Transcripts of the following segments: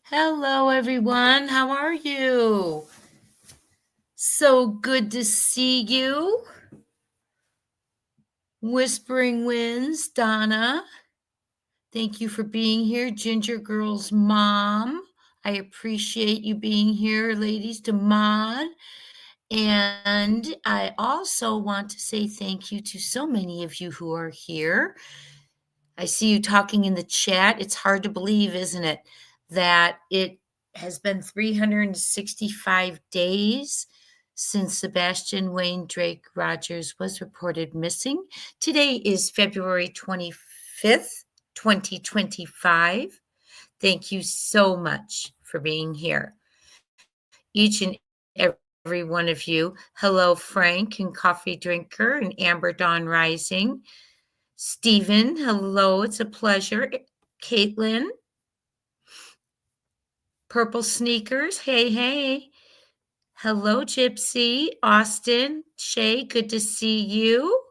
Hello, everyone. How are you? So good to see you. Whispering Winds, Donna. Thank you for being here. Ginger Girl's mom. I appreciate you being here, ladies, to mod. And I also want to say thank you to so many of you who are here. I see you talking in the chat. It's hard to believe, isn't it, that it has been 365 days since Sebastian Wayne Drake Rogers was reported missing. Today is February 25th, 2025. Thank you so much for being here. Each and every one of you. Hello, Frank and Coffee Drinker and Amber Dawn Rising. Stephen, hello, it's a pleasure. Caitlin, Purple Sneakers, hey. Hello, Gypsy. Austin, Shay, good to see you.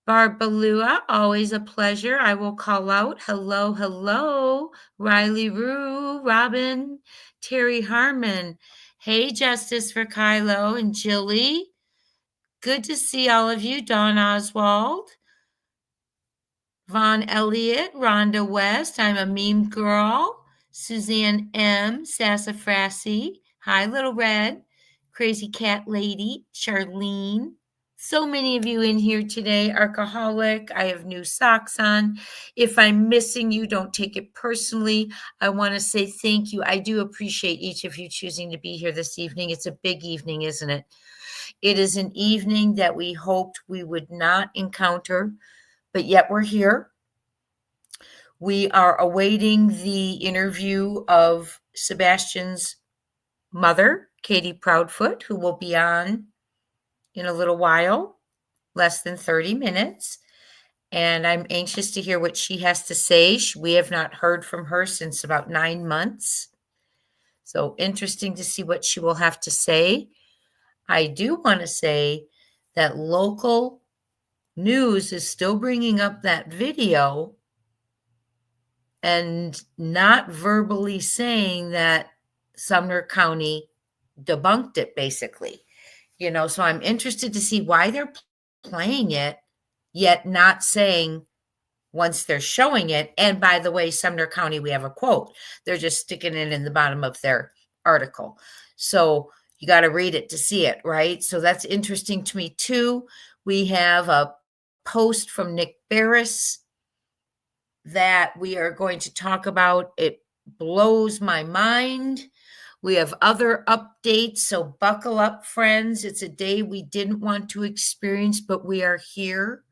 Barbalua, always a pleasure. I will call out. Hello. Riley Rue, Robin, Terry Harmon. Hey, Justice for Kylo and Jilly. Good to see all of you. Dawn Oswald. Vaughn Elliott, Rhonda West, I'm a meme girl. Suzanne M, Sassafrassi, Hi Little Red, Crazy Cat Lady, Charlene. So many of you in here today. Alcoholic, I have new socks on. If I'm missing you, don't take it personally. I want to say thank you. I do appreciate each of you choosing to be here this evening. It's a big evening, isn't it? It is an evening that we hoped we would not encounter, but yet we're here. We are awaiting the interview of Sebastian's mother, Katie Proudfoot, who will be on in a little while, less than 30 minutes. And I'm anxious to hear what she has to say. We have not heard from her since about 9 months. So interesting to see what she will have to say. I do want to say that local news is still bringing up that video and not verbally saying that Sumner County debunked it, basically. So I'm interested to see why they're playing it, yet not saying once they're showing it. And by the way, Sumner County, we have a quote. They're just sticking it in the bottom of their article. So you got to read it to see it, right? So that's interesting to me too. We have a post from Nick Beres that we are going to talk about. It blows my mind. We have other updates, so buckle up, friends. It's a day we didn't want to experience, but we are here.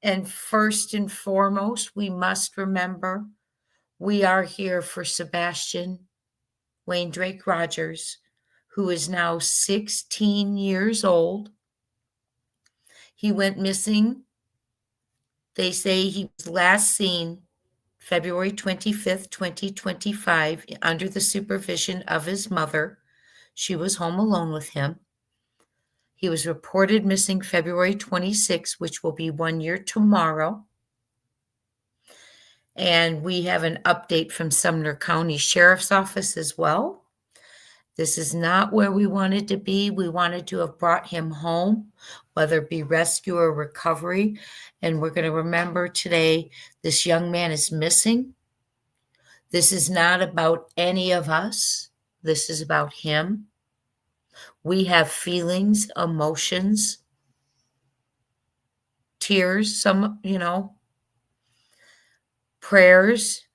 And first and foremost, we must remember we are here for Sebastian Wayne Drake Rogers, who is now 16 years old. He went missing. They say he was last seen February 25th, 2025, under the supervision of his mother. She was home alone with him. He was reported missing February 26th, which will be 1 year tomorrow. And we have an update from Sumner County Sheriff's Office as well. This is not where we wanted to be. We wanted to have brought him home, whether it be rescue or recovery. And we're going to remember today, this young man is missing. This is not about any of us. This is about him. We have feelings, emotions, tears, some, prayers.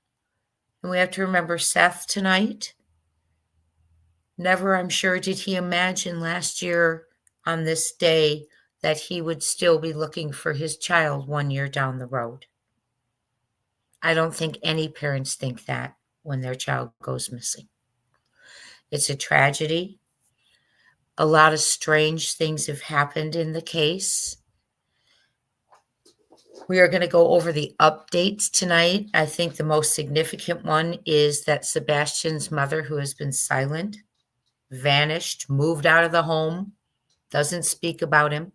And we have to remember Seth tonight. Never, I'm sure, did he imagine last year on this day that he would still be looking for his child 1 year down the road. I don't think any parents think that when their child goes missing. It's a tragedy. A lot of strange things have happened in the case. We are going to go over the updates tonight. I think the most significant one is that Sebastian's mother, who has been silent, vanished, moved out of the home, doesn't speak about him,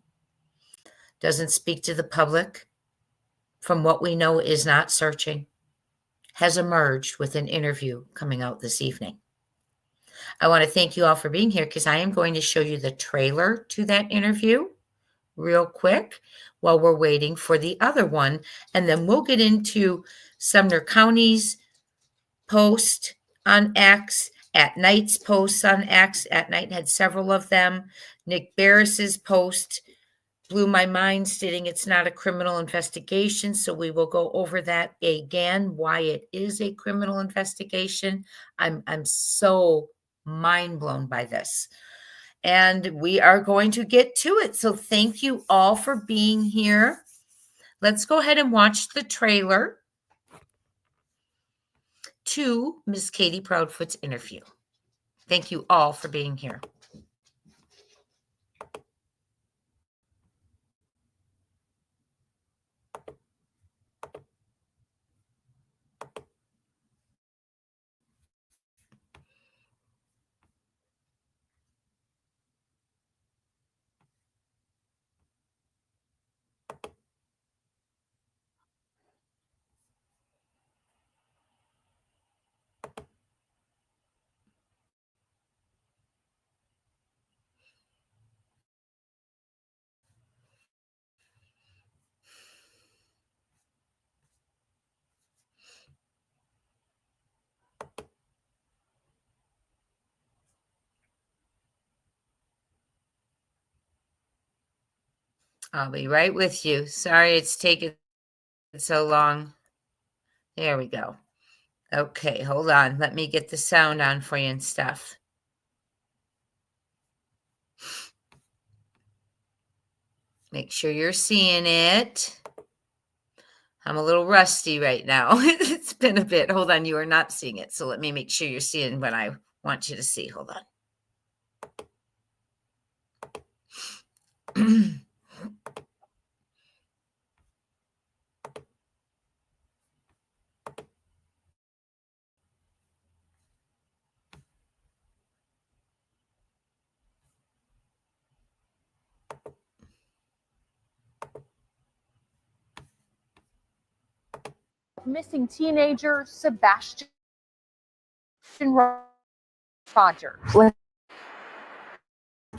doesn't speak to the public, from what we know is not searching. has emerged with an interview coming out this evening. I want to thank you all for being here because I am going to show you the trailer to that interview real quick while we're waiting for the other one. And then we'll get into Sumner County's post on X, AtNight's posts on X. AtNight had several of them. Nick Beres's post blew my mind, stating it's not a criminal investigation. So we will go over that again, why it is a criminal investigation. I'm so mind blown by this. And we are going to get to it. So thank you all for being here. Let's go ahead and watch the trailer to Miss Katie Proudfoot's interview. Thank you all for being here. I'll be right with you. Sorry it's taken so long. There we go. Okay, hold on. Let me get the sound on for you and stuff. Make sure you're seeing it. I'm a little rusty right now. It's been a bit. Hold on, you are not seeing it. So let me make sure you're seeing what I want you to see. Hold on. Missing teenager Sebastian Rogers. Let's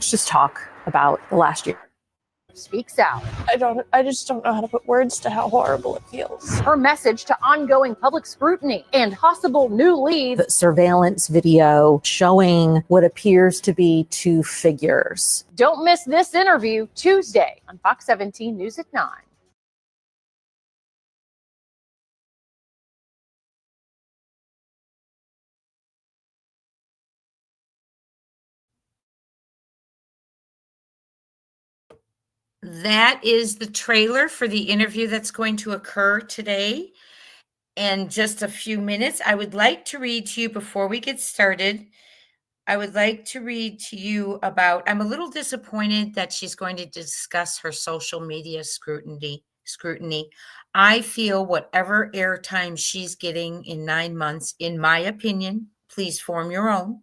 just talk about the last year. Speaks out. I just don't know how to put words to how horrible it feels. Her message to ongoing public scrutiny and possible new leads. The surveillance video showing what appears to be two figures. Don't miss this interview Tuesday on Fox 17 News at 9. That is the trailer for the interview that's going to occur today in just a few minutes. I would like to read to you before we get started. I would like to read to you about, I'm a little disappointed that she's going to discuss her social media scrutiny. I feel whatever airtime she's getting in 9 months, in my opinion, please form your own.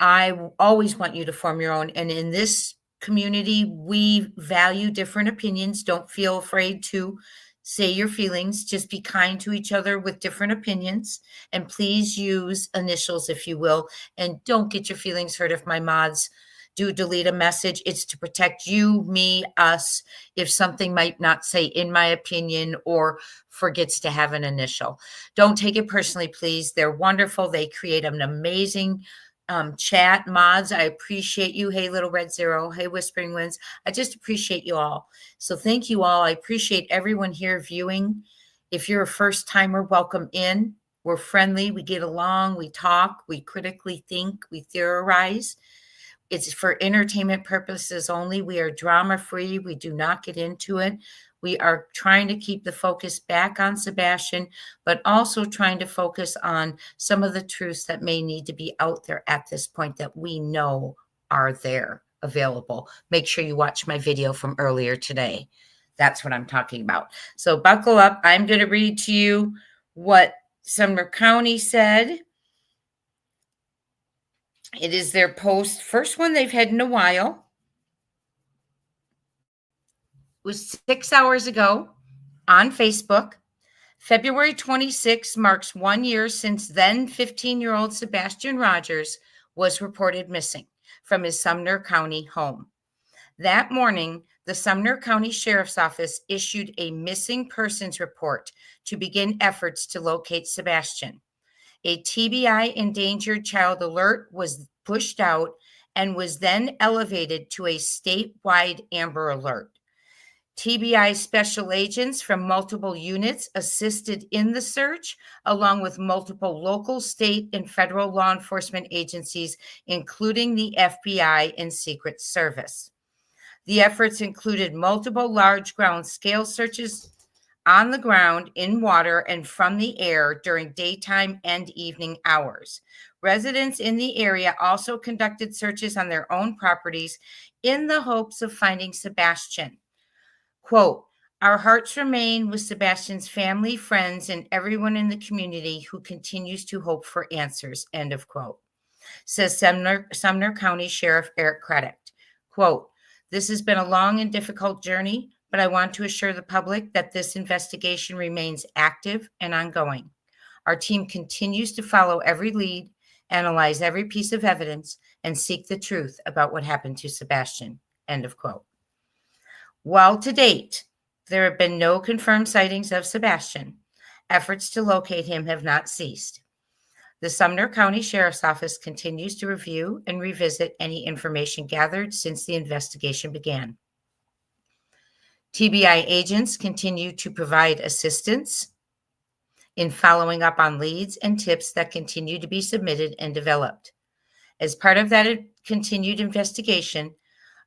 I always want you to form your own. And in this community, we value different opinions. Don't feel afraid to say your feelings. Just be kind to each other with different opinions. And please use initials if you will. And don't get your feelings hurt if my mods do delete a message. It's to protect you, me, us, if something might not say in my opinion or forgets to have an initial. Don't take it personally, please. They're wonderful. They create an amazing chat. Mods, I appreciate you. Hey, Little Red Zero. Hey, Whispering Winds. I just appreciate you all. So thank you all. I appreciate everyone here viewing. If you're a first timer, welcome in. We're friendly. We get along. We talk. We critically think. We theorize. It's for entertainment purposes only. We are drama free. We do not get into it. We are trying to keep the focus back on Sebastian, but also trying to focus on some of the truths that may need to be out there at this point that we know are there available. Make sure you watch my video from earlier today. That's what I'm talking about. So buckle up. I'm going to read to you what Sumner County said. It is their post, first one they've had in a while. It was 6 hours ago on Facebook. February 26 marks 1 year since then 15-year-old Sebastian Rogers was reported missing from his Sumner County home. That morning, the Sumner County Sheriff's Office issued a missing persons report to begin efforts to locate Sebastian. A TBI endangered child alert was pushed out and was then elevated to a statewide Amber Alert. TBI special agents from multiple units assisted in the search, along with multiple local, state, and federal law enforcement agencies, including the FBI and Secret Service. The efforts included multiple large ground scale searches on the ground, in water, and from the air during daytime and evening hours. Residents in the area also conducted searches on their own properties in the hopes of finding Sebastian. Quote, "Our hearts remain with Sebastian's family, friends, and everyone in the community who continues to hope for answers," end of quote, says Sumner County Sheriff Eric Craddock. Quote, "This has been a long and difficult journey, but I want to assure the public that this investigation remains active and ongoing. Our team continues to follow every lead, analyze every piece of evidence, and seek the truth about what happened to Sebastian," end of quote. While to date, there have been no confirmed sightings of Sebastian, efforts to locate him have not ceased. The Sumner County Sheriff's Office continues to review and revisit any information gathered since the investigation began. TBI agents continue to provide assistance in following up on leads and tips that continue to be submitted and developed. As part of that continued investigation,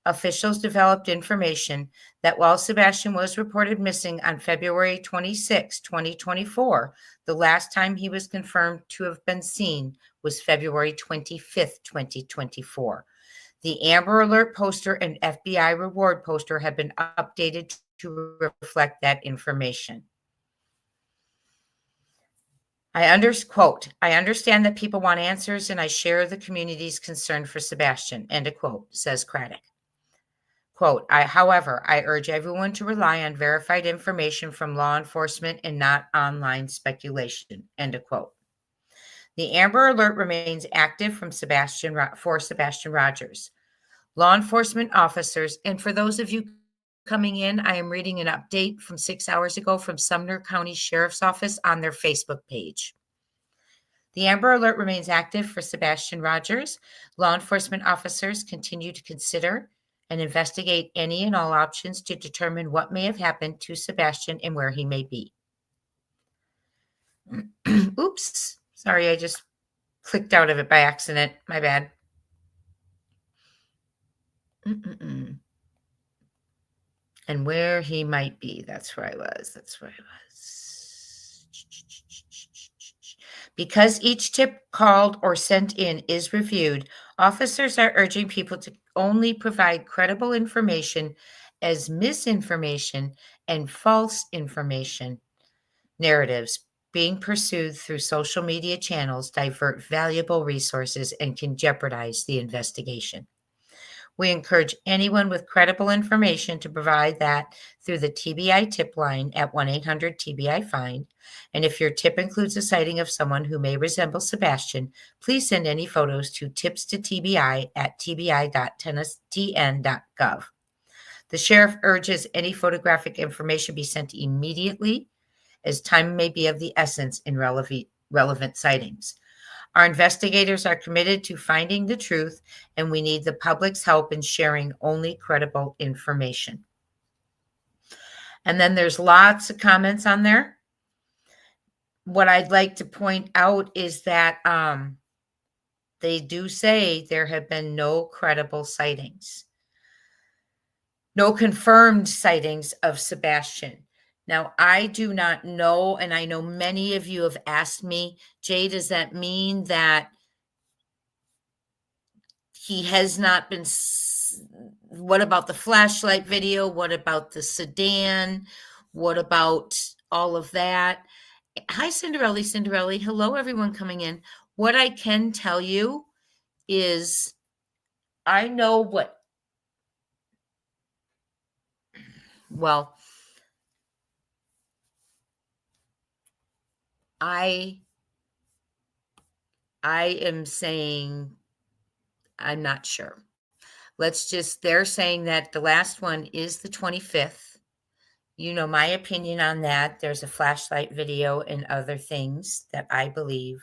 officials developed information that while Sebastian was reported missing on February 26, 2024, the last time he was confirmed to have been seen was February 25th, 2024. The Amber Alert poster and FBI reward poster have been updated to reflect that information. I understand that people want answers, and I share the community's concern for Sebastian, end of quote, says Craddock. Quote, however, I urge everyone to rely on verified information from law enforcement and not online speculation, end of quote. The Amber Alert remains active for Sebastian Rogers. Law enforcement officers, and for those of you coming in, I am reading an update from 6 hours ago from Sumner County Sheriff's Office on their Facebook page. The Amber Alert remains active for Sebastian Rogers. Law enforcement officers continue to consider and investigate any and all options to determine what may have happened to Sebastian and where he may be. Oops, sorry, I just clicked out of it by accident. My bad. And where he might be. That's where I was. Because each tip called or sent in is reviewed, officers are urging people to only provide credible information, as misinformation and false information narratives being pursued through social media channels divert valuable resources and can jeopardize the investigation. We encourage anyone with credible information to provide that through the TBI tip line at 1-800-TBI-FIND. And if your tip includes a sighting of someone who may resemble Sebastian, please send any photos to tips-to-TBI@tbi.tn.gov. The sheriff urges any photographic information be sent immediately, as time may be of the essence in relevant sightings. Our investigators are committed to finding the truth, and we need the public's help in sharing only credible information. And then there's lots of comments on there. What I'd like to point out is that they do say there have been no credible sightings, no confirmed sightings of Sebastian. Now, I do not know, and I know many of you have asked me, Jay, does that mean that he has not been, what about the flashlight video? What about the sedan? What about all of that? Hi, Cinderella. Hello, everyone coming in. What I can tell you is I know I am saying I'm not sure. They're saying that the last one is the 25th. You know my opinion on that. There's a flashlight video and other things that I believe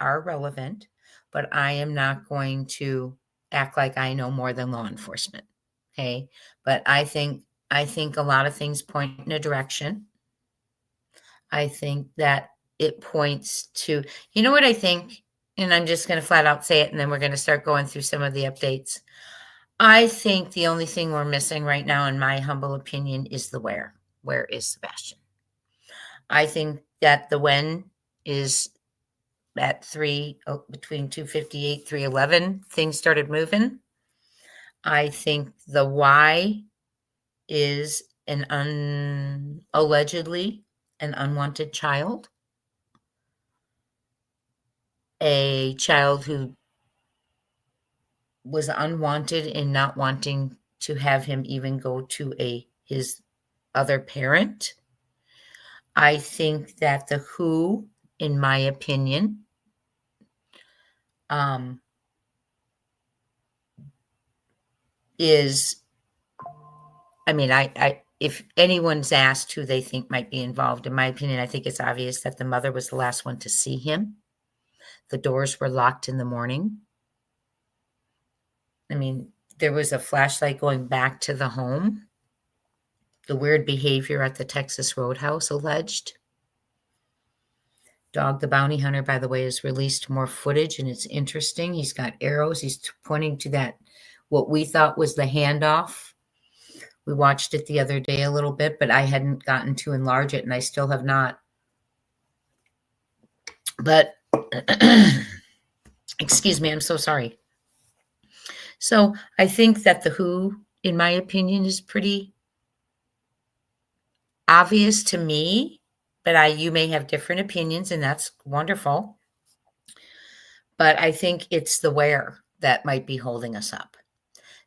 are relevant, but I am not going to act like I know more than law enforcement. Okay. But I think a lot of things point in a direction. I think that it points to, you know what I think? And I'm just going to flat out say it, and then we're going to start going through some of the updates. I think the only thing we're missing right now, in my humble opinion, is the where. Where is Sebastian? I think that the when is at between 2:58, 3:11, things started moving. I think the why is allegedly an unwanted child, a child who was unwanted and not wanting to have him even go to his other parent. I think that the who, in my opinion, is, I mean, if anyone's asked who they think might be involved, in my opinion, I think it's obvious that the mother was the last one to see him. The doors were locked in the morning. I mean, there was a flashlight going back to the home. The weird behavior at the Texas Roadhouse alleged. Dog the Bounty Hunter, by the way, has released more footage, and it's interesting. He's got arrows. He's pointing to that, what we thought was the handoff. We watched it the other day a little bit, but I hadn't gotten to enlarge it, and I still have not. But, excuse me, I'm so sorry. So I think that the who, in my opinion, is pretty obvious to me, but you may have different opinions, and that's wonderful. But I think it's the where that might be holding us up,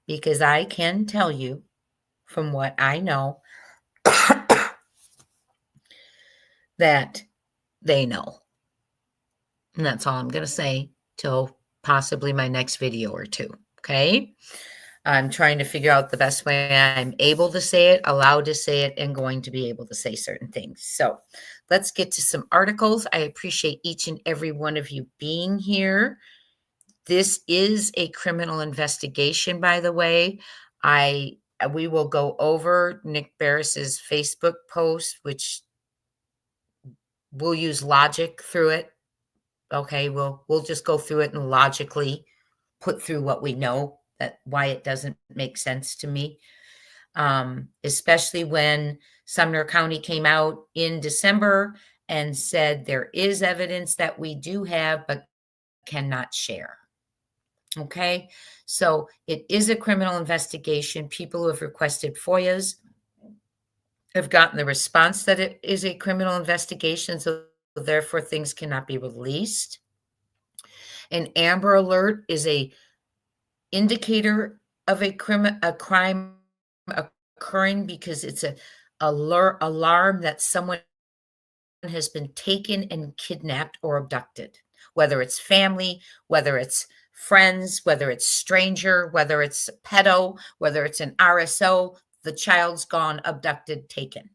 because I can tell you from what I know that they know. And that's all I'm going to say till possibly my next video or two. Okay. I'm trying to figure out the best way I'm able to say it, allowed to say it, and going to be able to say certain things. So let's get to some articles. I appreciate each and every one of you being here. This is a criminal investigation, by the way. We will go over Nick Beres's Facebook post, which we'll use logic through it. Okay, we'll just go through it and logically put through what we know, that why it doesn't make sense to me. Especially when Sumner County came out in December and said there is evidence that we do have but cannot share. Okay, so it is a criminal investigation. People who have requested FOIAs have gotten the response that it is a criminal investigation, so therefore things cannot be released. An Amber Alert is a indicator of a crime occurring, because it's a alarm that someone has been taken and kidnapped or abducted, whether it's family, whether it's friends, whether it's stranger, whether it's pedo, whether it's an RSO, the child's gone, abducted, taken.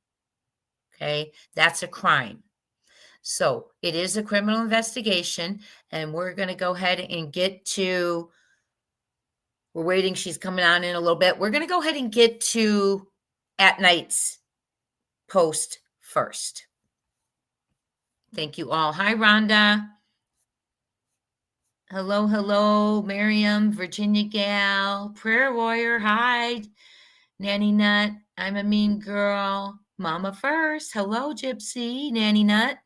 Okay, that's a crime. So it is a criminal investigation, and we're going to go ahead and get to, we're waiting, she's coming on in a little bit. We're going to go ahead and get to AtNight's post first. Thank you all. Hi, Rhonda. Hello, hello, Miriam, Virginia Gal, Prayer Warrior. Hi, Nanny Nut. I'm a mean girl. Mama first. Hello, Gypsy, Nanny Nut.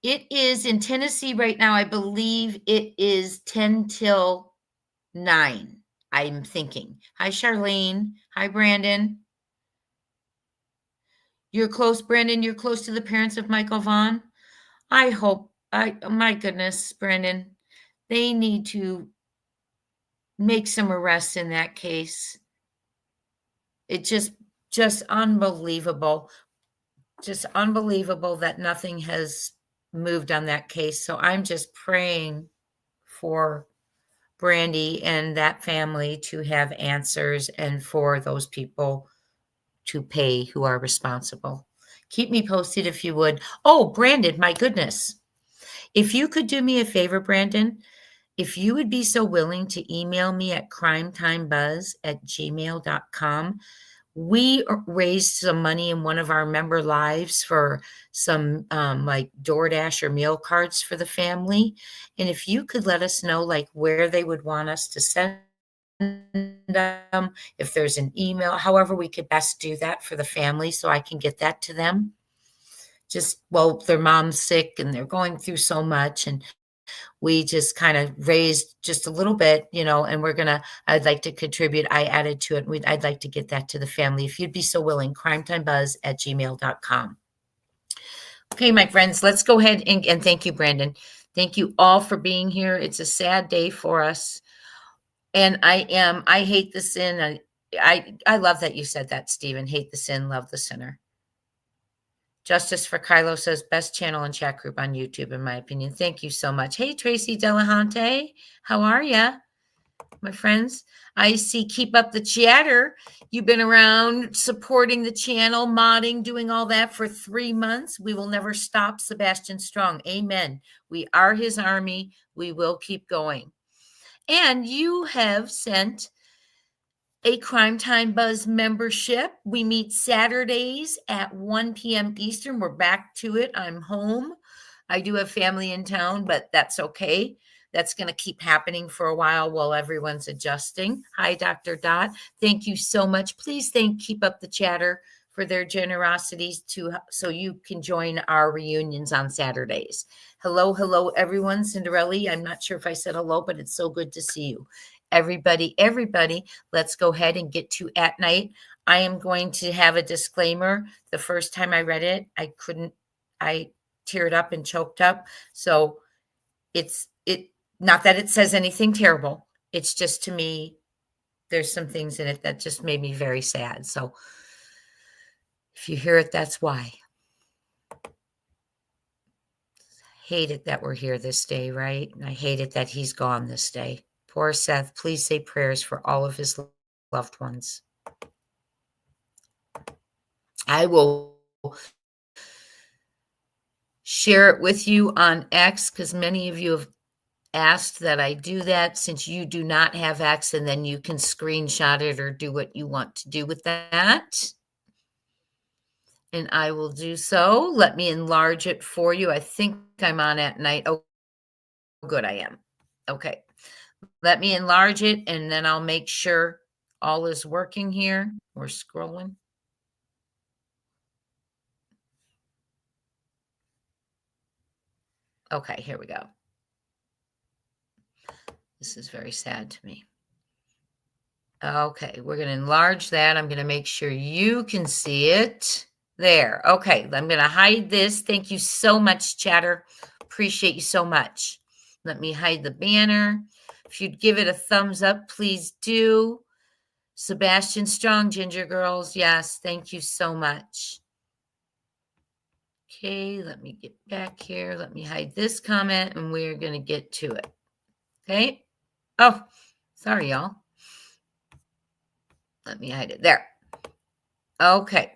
It is in Tennessee right now. I believe it is 10 till 9. I'm thinking. Hi, Charlene. Hi, Brandon. You're close, Brandon. You're close to the parents of Michael Vaughn. I hope. My goodness, Brandon. They need to make some arrests in that case. It just unbelievable. just unbelievable that nothing has moved on that case. So I'm just praying for Brandy and that family to have answers and for those people to pay who are responsible. Keep me posted if you would. Oh, Brandon, my goodness. If you could do me a favor, Brandon, if you would be so willing to email me at crimetimebuzz@gmail.com. We raised some money in one of our member lives for some like DoorDash or meal cards for the family. And if you could let us know like where they would want us to send them, if there's an email, however we could best do that for the family so I can get that to them. Just, well, their mom's sick and they're going through so much. And we just kind of raised just a little bit, and I'd like to contribute. I added to it. I'd like to get that to the family. If you'd be so willing, crimetimebuzz@gmail.com. Okay, my friends, let's go ahead and thank you, Brandon. Thank you all for being here. It's a sad day for us. And I hate the sin. I love that you said that, Stephen. Hate the sin, love the sinner. Justice for Kylo says best channel and chat group on YouTube, in my opinion. Thank you so much. Hey, Tracy Delahante, how are ya, my friends? I see Keep Up the Chatter. You've been around supporting the channel, modding, doing all that for 3 months. We will never stop, Sebastian Strong. Amen. We are his army. We will keep going. And you have sent a Crime Time Buzz membership. We meet Saturdays at 1 p.m. Eastern. We're back to it. I'm home. I do have family in town, but that's okay. That's going to keep happening for a while everyone's adjusting. Hi, Dr. Dot. Thank you so much. Please Keep Up the Chatter for their generosities so you can join our reunions on Saturdays. Hello, everyone. Cinderella, I'm not sure if I said hello, but it's so good to see you. Everybody, let's go ahead and get to AtNight. I am going to have a disclaimer. The first time I read it, I teared up and choked up. So it's not that it says anything terrible. It's just, to me, there's some things in it that just made me very sad. So if you hear it, that's why. Hate it that we're here this day, right? And I hate it that he's gone this day. Poor Seth, please say prayers for all of his loved ones. I will share it with you on X because many of you have asked that I do that since you do not have X, and then you can screenshot it or do what you want to do with that. And I will do so. Let me enlarge it for you. I think I'm on AtNight. Oh, good, I am. Okay. Let me enlarge it, and then I'll make sure all is working here. We're scrolling. Okay, here we go. This is very sad to me. Okay, we're going to enlarge that. I'm going to make sure you can see it. There. Okay, I'm going to hide this. Thank you so much, Chatter. Appreciate you so much. Let me hide the banner. If you'd give it a thumbs up, please do. Sebastian Strong, Ginger Girls. Yes, thank you so much. Okay, let me get back here. Let me hide this comment, and we're going to get to it. Okay. Oh, sorry, y'all. Let me hide it there. Okay.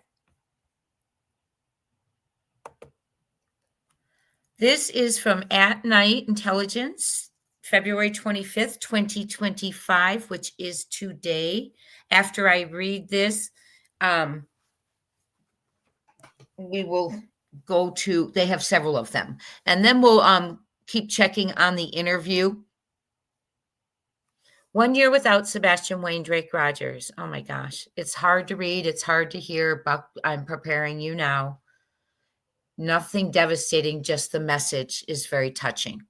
This is from AtNight Intelligence, February 25th, 2025, which is today. After I read this, we will go to, they have several of them. And then we'll keep checking on the interview. 1 year without Sebastian Wayne Drake Rogers. Oh my gosh. It's hard to read. It's hard to hear, but I'm preparing you now. Nothing devastating, just the message is very touching.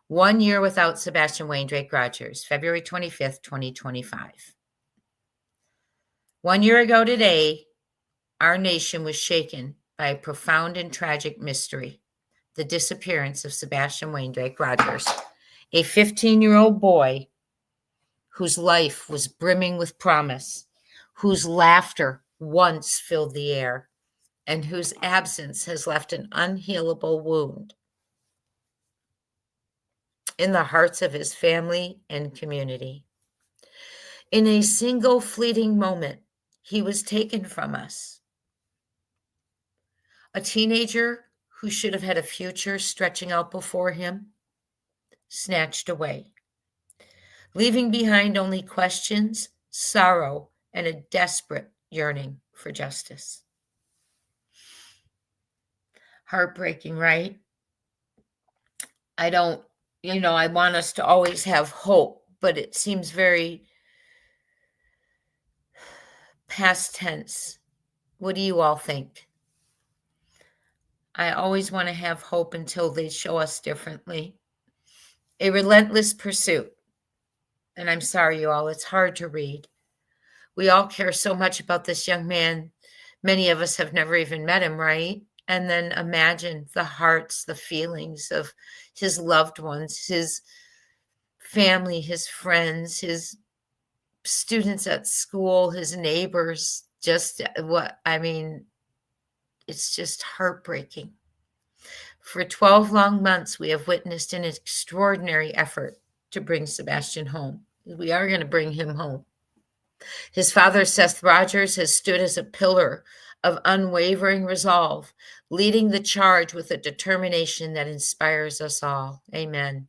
1 year without Sebastian Wayne Drake Rogers, February 25th, 2025. 1 year ago today, our nation was shaken by a profound and tragic mystery, the disappearance of Sebastian Wayne Drake Rogers, a 15-year-old boy whose life was brimming with promise, whose laughter once filled the air, and whose absence has left an unhealable wound in the hearts of his family and community. In a single fleeting moment, he was taken from us. A teenager who should have had a future stretching out before him, snatched away, leaving behind only questions, sorrow, and a desperate yearning for justice. Heartbreaking, right? I want us to always have hope, but it seems very past tense. What do you all think? I always want to have hope until they show us differently. A relentless pursuit. And I'm sorry, you all, it's hard to read. We all care so much about this young man. Many of us have never even met him, right? And then imagine the hearts, the feelings of his loved ones, his family, his friends, his students at school, his neighbors. It's just heartbreaking. For 12 long months, we have witnessed an extraordinary effort to bring Sebastian home. We are going to bring him home. His father, Seth Rogers, has stood as a pillar of unwavering resolve, leading the charge with a determination that inspires us all. Amen.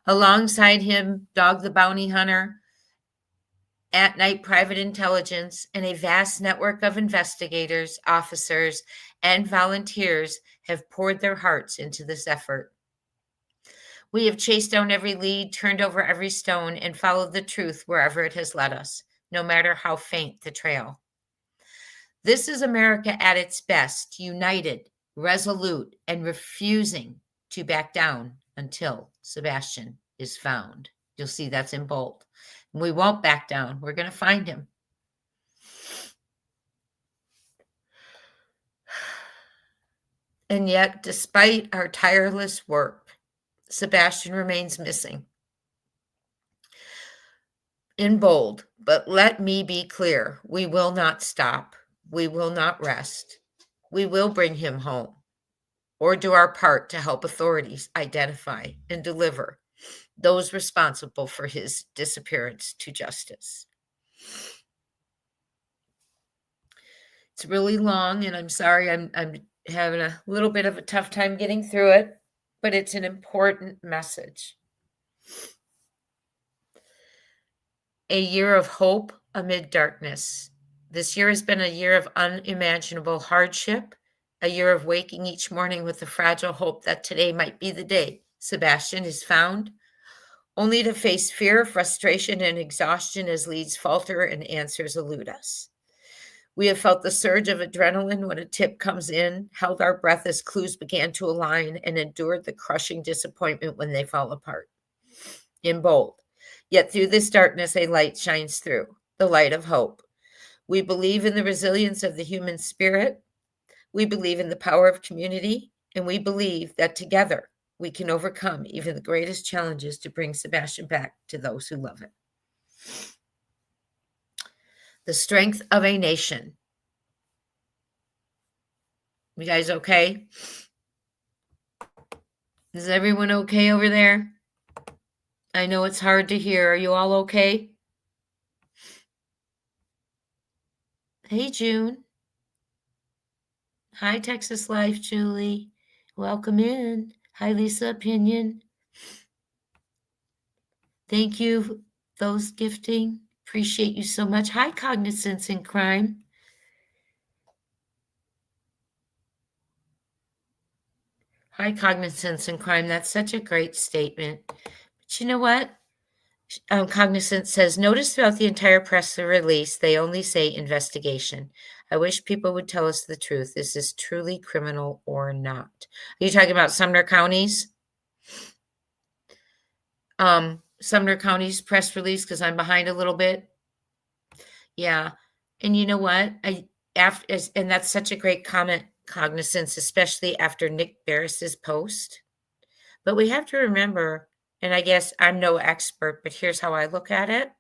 Alongside him, Dog the Bounty Hunter, AtNight Private Intelligence, and a vast network of investigators, officers, and volunteers have poured their hearts into this effort. We have chased down every lead, turned over every stone, and followed the truth wherever it has led us, no matter how faint the trail. This is America at its best, united, resolute, and refusing to back down until Sebastian is found. You'll see that's in bold. We won't back down. We're going to find him. And yet, despite our tireless work, Sebastian remains missing. In bold, but let me be clear, we will not stop. We will not rest. We will bring him home or do our part to help authorities identify and deliver those responsible for his disappearance to justice. It's really long, and I'm sorry I'm having a little bit of a tough time getting through it, but it's an important message. A year of hope amid darkness. This year has been a year of unimaginable hardship, a year of waking each morning with the fragile hope that today might be the day Sebastian is found, only to face fear, frustration, and exhaustion as leads falter and answers elude us. We have felt the surge of adrenaline when a tip comes in, held our breath as clues began to align, and endured the crushing disappointment when they fall apart. In bold, yet through this darkness, a light shines through, the light of hope. We believe in the resilience of the human spirit. We believe in the power of community, and we believe that together we can overcome even the greatest challenges to bring Sebastian back to those who love him. The strength of a nation. You guys okay? Is everyone okay over there? I know it's hard to hear. Are you all okay? Hey, June. Hi, Texas Life, Julie. Welcome in. Hi, Lisa Opinion. Thank you, those gifting. Appreciate you so much. Hi, Cognizance in Crime. Hi, Cognizance in Crime. That's such a great statement. But you know what? Cognizance says, notice throughout the entire press release, they only say investigation. I wish people would tell us the truth. Is this truly criminal or not? Are you talking about Sumner County's? Sumner County's press release, because I'm behind a little bit. Yeah. And you know what? And that's such a great comment, Cognizance, especially after Nick Beres's post. But we have to remember, and I guess I'm no expert, but here's how I look at it.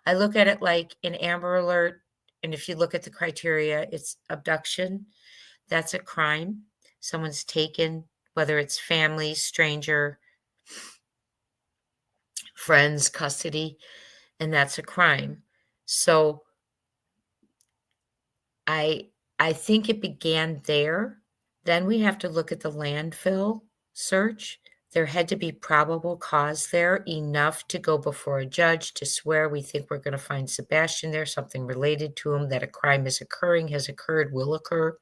I look at it like an Amber Alert And if you look at the criteria, it's abduction. That's a crime. Someone's taken, whether it's family, stranger, friends, custody, and that's a crime. So I think it began there. Then we have to look at the landfill search. There had to be probable cause there, enough to go before a judge to swear we think we're going to find Sebastian there, something related to him, that a crime is occurring, has occurred, will occur.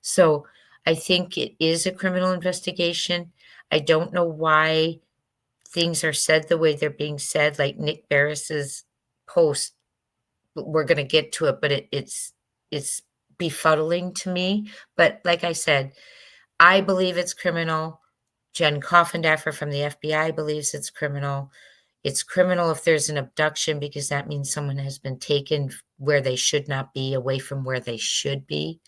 So I think it is a criminal investigation. I don't know why things are said the way they're being said, like Nick Beres's post. We're going to get to it, but it's befuddling to me. But like I said, I believe it's criminal. Jen Coffindaffer from the FBI believes it's criminal. It's criminal if there's an abduction, because that means someone has been taken where they should not be, away from where they should be.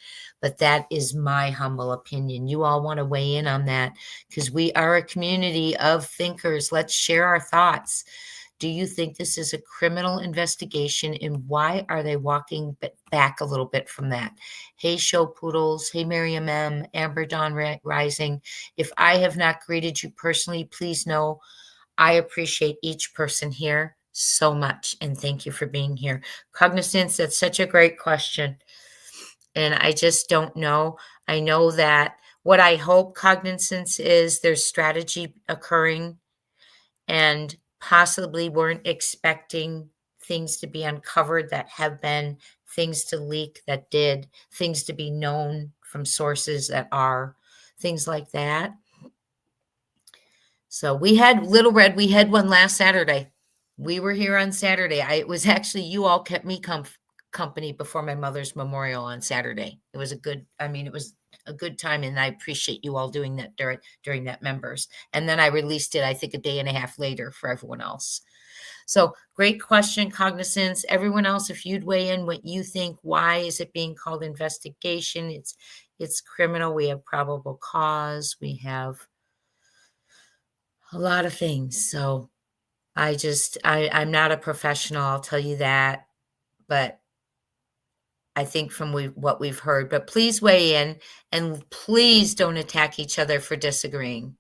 But that is my humble opinion. You all want to weigh in on that, because we are a community of thinkers. Let's share our thoughts. Do you think this is a criminal investigation, and why are they walking back a little bit from that? Hey, Show Poodles. Hey, Miriam M. Amber Dawn Rising. If I have not greeted you personally, please know I appreciate each person here so much, and thank you for being here. Cognizance, that's such a great question, and I just don't know. I know that what I hope, Cognizance, is there's strategy occurring, and possibly weren't expecting things to be uncovered that have been, things to leak that did, things to be known from sources that are, things like that. So we had Little Red, we had one last Saturday. We were here on Saturday. It was actually, you all kept me company before my mother's memorial on Saturday. It was a good time, and I appreciate you all doing that during that, members. And then I released it, I think, a day and a half later for everyone else. So great question, Cognizance. Everyone else, if you'd weigh in what you think, why is it being called investigation? It's criminal. We have probable cause. We have a lot of things. So I'm not a professional, I'll tell you that, but I think from what we've heard, but please weigh in, and please don't attack each other for disagreeing.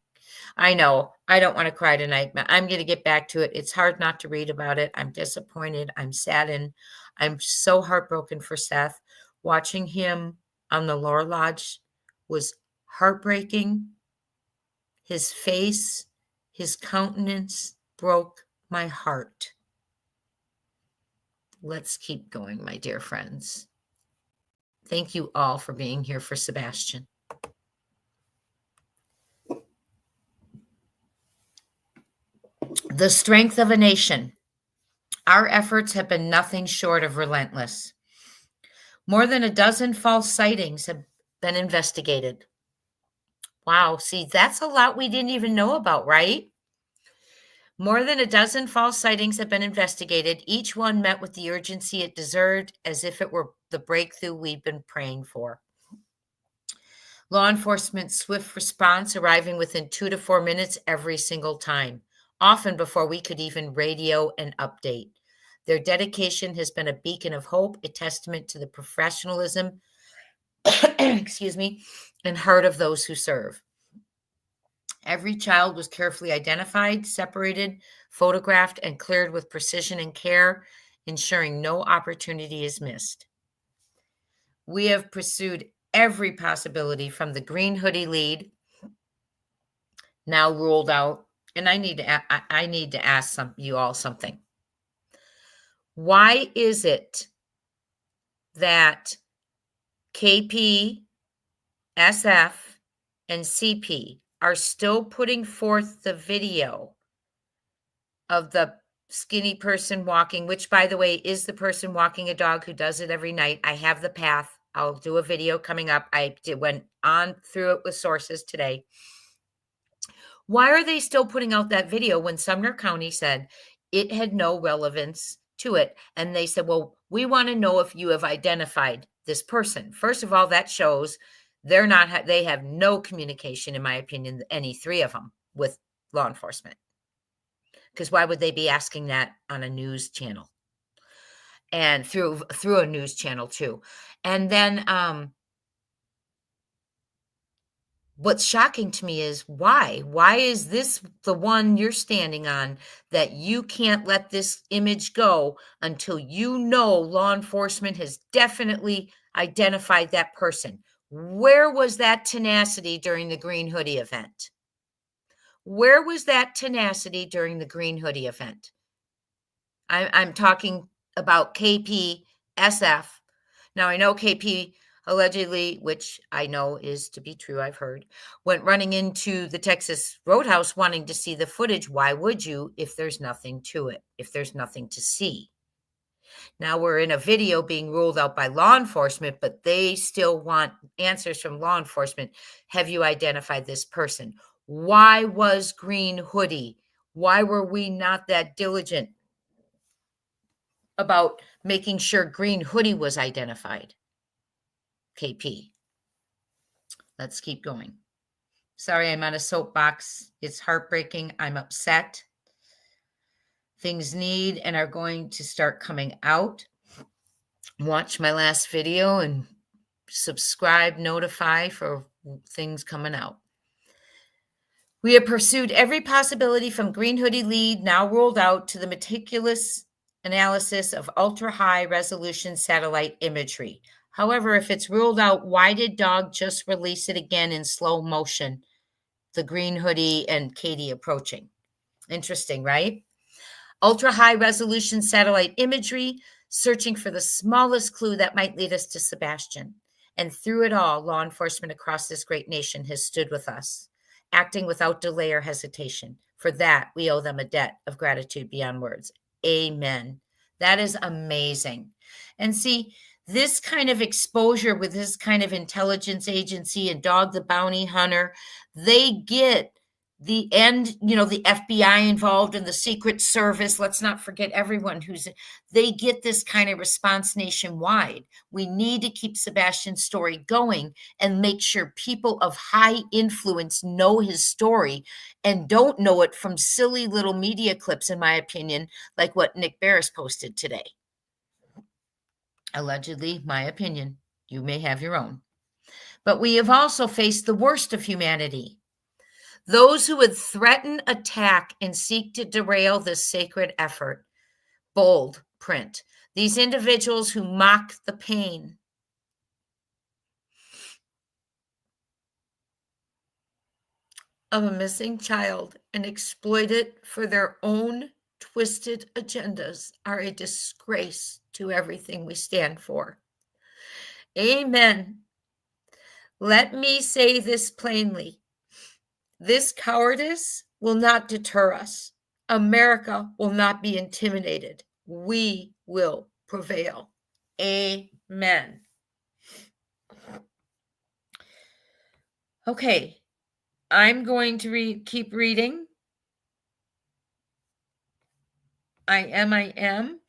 I know I don't want to cry tonight, but I'm going to get back to it. It's hard not to read about it. I'm disappointed. I'm saddened. I'm so heartbroken for Seth. Watching him on the Lower Lodge was heartbreaking. His face, his countenance broke my heart. Let's keep going, my dear friends. Thank you all for being here for Sebastian. The strength of a nation. Our efforts have been nothing short of relentless. More than a dozen false sightings have been investigated. Wow, see, that's a lot we didn't even know about, right? More than a dozen false sightings have been investigated. Each one met with the urgency it deserved, as if it were the breakthrough we've been praying for. Law enforcement's swift response arriving within 2 to 4 minutes every single time, often before we could even radio an update. Their dedication has been a beacon of hope, a testament to the professionalism, and heart of those who serve. Every child was carefully identified, separated, photographed, and cleared with precision and care, ensuring no opportunity is missed. We have pursued every possibility, from the green hoodie lead, now ruled out. And I need to ask you all something. Why is it that KP, SF, and CP are still putting forth the video of the skinny person walking, which, by the way, is the person walking a dog who does it every night? I have the path. I'll do a video coming up. Went on through it with sources today. Why are they still putting out that video when Sumner County said it had no relevance to it? And they said, well, we want to know if you have identified this person. First of all, that shows they have no communication, in my opinion, any three of them, with law enforcement. Because why would they be asking that on a news channel? and through a news channel too. And then what's shocking to me is why is this the one you're standing on, that you can't let this image go until you know law enforcement has definitely identified that person? Where was that tenacity during the green hoodie event? Where was that tenacity during the green hoodie event? I'm talking about KPSF. Now, I know KP allegedly, which I know is to be true, I've heard, went running into the Texas Roadhouse wanting to see the footage. Why would you if there's nothing to it, if there's nothing to see? Now we're in a video being ruled out by law enforcement, but they still want answers from law enforcement. Have you identified this person? Why was green hoodie? Why were we not that diligent about making sure green hoodie was identified? KP. Let's keep going. Sorry, I'm on a soapbox. It's heartbreaking. I'm upset. Things need and are going to start coming out. Watch my last video and subscribe, notify for things coming out. We have pursued every possibility from green hoodie lead, now rolled out, to the meticulous analysis of ultra-high resolution satellite imagery. However, if it's ruled out, why did Dog just release it again in slow motion? The green hoodie and Kaitie approaching. Interesting, right? Ultra-high resolution satellite imagery, searching for the smallest clue that might lead us to Sebastian. And through it all, law enforcement across this great nation has stood with us, acting without delay or hesitation. For that, we owe them a debt of gratitude beyond words. Amen. That is amazing. And see, this kind of exposure with this kind of intelligence agency and Dog the Bounty Hunter, they get the end, the FBI involved in the Secret Service. Let's not forget everyone they get this kind of response nationwide. We need to keep Sebastian's story going and make sure people of high influence know his story and don't know it from silly little media clips, in my opinion, like what Nick Beres posted today. Allegedly, my opinion. You may have your own. But we have also faced the worst of humanity. Those who would threaten, attack, and seek to derail this sacred effort. Bold print. These individuals who mock the pain. Of a missing child and exploit it for their own twisted agendas are a disgrace to everything we stand for. Amen. Let me say this plainly. This cowardice will not deter us. America will not be intimidated. We will prevail. Amen. Okay, I'm going to keep reading. I am.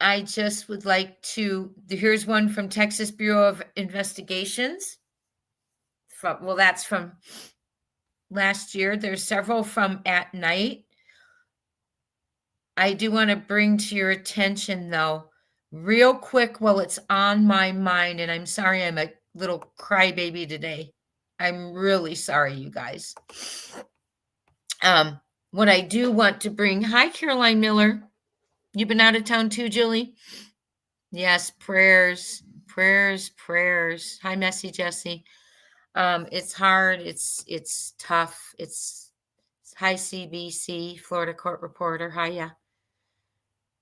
I just would like to, here's one from Texas Bureau of Investigations. That's from last year. There's several from AtNight. I do want to bring to your attention, though, real quick while it's on my mind, and I'm sorry I'm a little crybaby today. I'm really sorry, you guys. What I do want to bring, hi, Caroline Miller. You've been out of town too, Julie? Yes, prayers. Hi, Messy Jessie. It's hard. It's tough. It's hi, CBC, Florida Court Reporter. Hiya,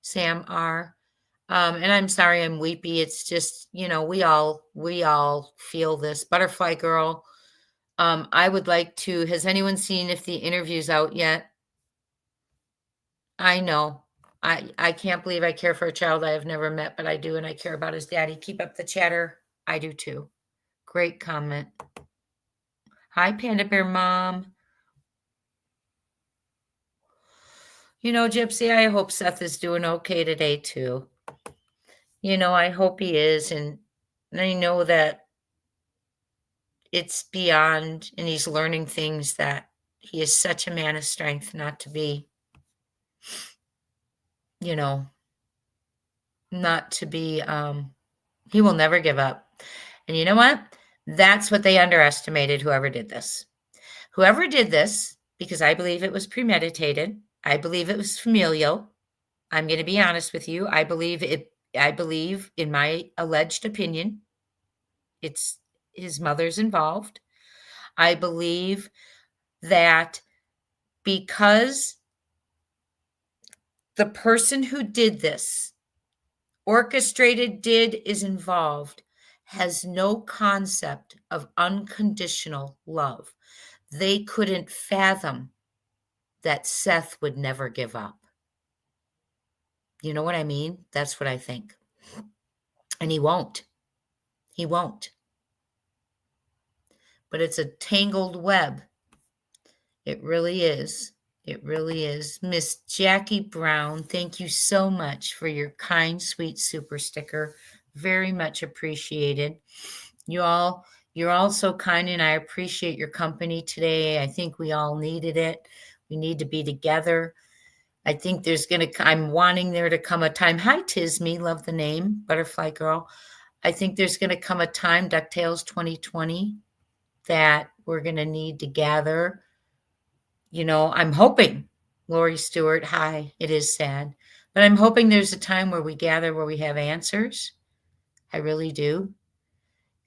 Sam R. And I'm sorry I'm weepy. It's just, we all feel this. Butterfly Girl. I would like to, has anyone seen if the interview's out yet? I know. I can't believe I care for a child I have never met, but I do, and I care about his daddy. Keep up the chatter. I do too. Great comment. Hi, Panda Bear Mom. Gypsy, I hope Seth is doing okay today too. I hope he is, and I know that it's beyond, and he's learning things that he is such a man of strength not to be, not to be, he will never give up. And you know what? That's what they underestimated, whoever did this. Whoever did this, because I believe it was premeditated. I believe it was familial. I'm going to be honest with you. I believe, in my alleged opinion, it's his mother's involved. I believe that because the person who did this, orchestrated, is involved, has no concept of unconditional love. They couldn't fathom that Seth would never give up. You know what I mean? That's what I think. And he won't. He won't. But it's a tangled web. It really is. It really is. Miss Jackie Brown, thank you so much for your kind, sweet super sticker. Very much appreciated. You're all so kind, and I appreciate your company today. I think we all needed it. We need to be together. I think I'm wanting there to come a time. Hi, Tisme, love the name, Butterfly Girl. I think there's going to come a time, DuckTales 2020, that we're going to need to gather. I'm hoping, Lori Stewart, hi, it is sad, but I'm hoping there's a time where we gather, where we have answers. I really do.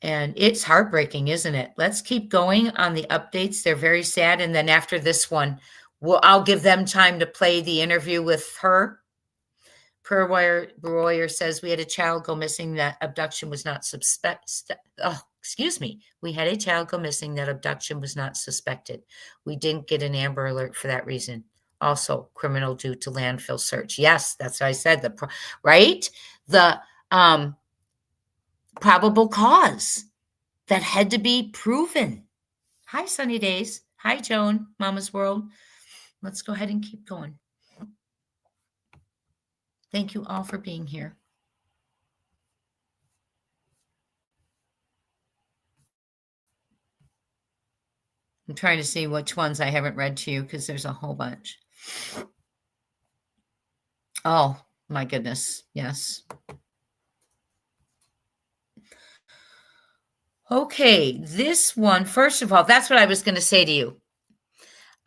And it's heartbreaking, isn't it? Let's keep going on the updates. They're very sad. And then after this one, I'll give them time to play the interview with her. Royer says, we had a child go missing. That abduction was not we had a child go missing. That abduction was not suspected. We didn't get an Amber Alert for that reason. Also, criminal due to landfill search. Yes, that's what I said. The probable cause that had to be proven. Hi, Sunny Days. Hi, Joan, Mama's World. Let's go ahead and keep going. Thank you all for being here. I'm trying to see which ones I haven't read to you because there's a whole bunch. Oh, my goodness. Yes. Okay, this one, first of all, that's what I was going to say to you.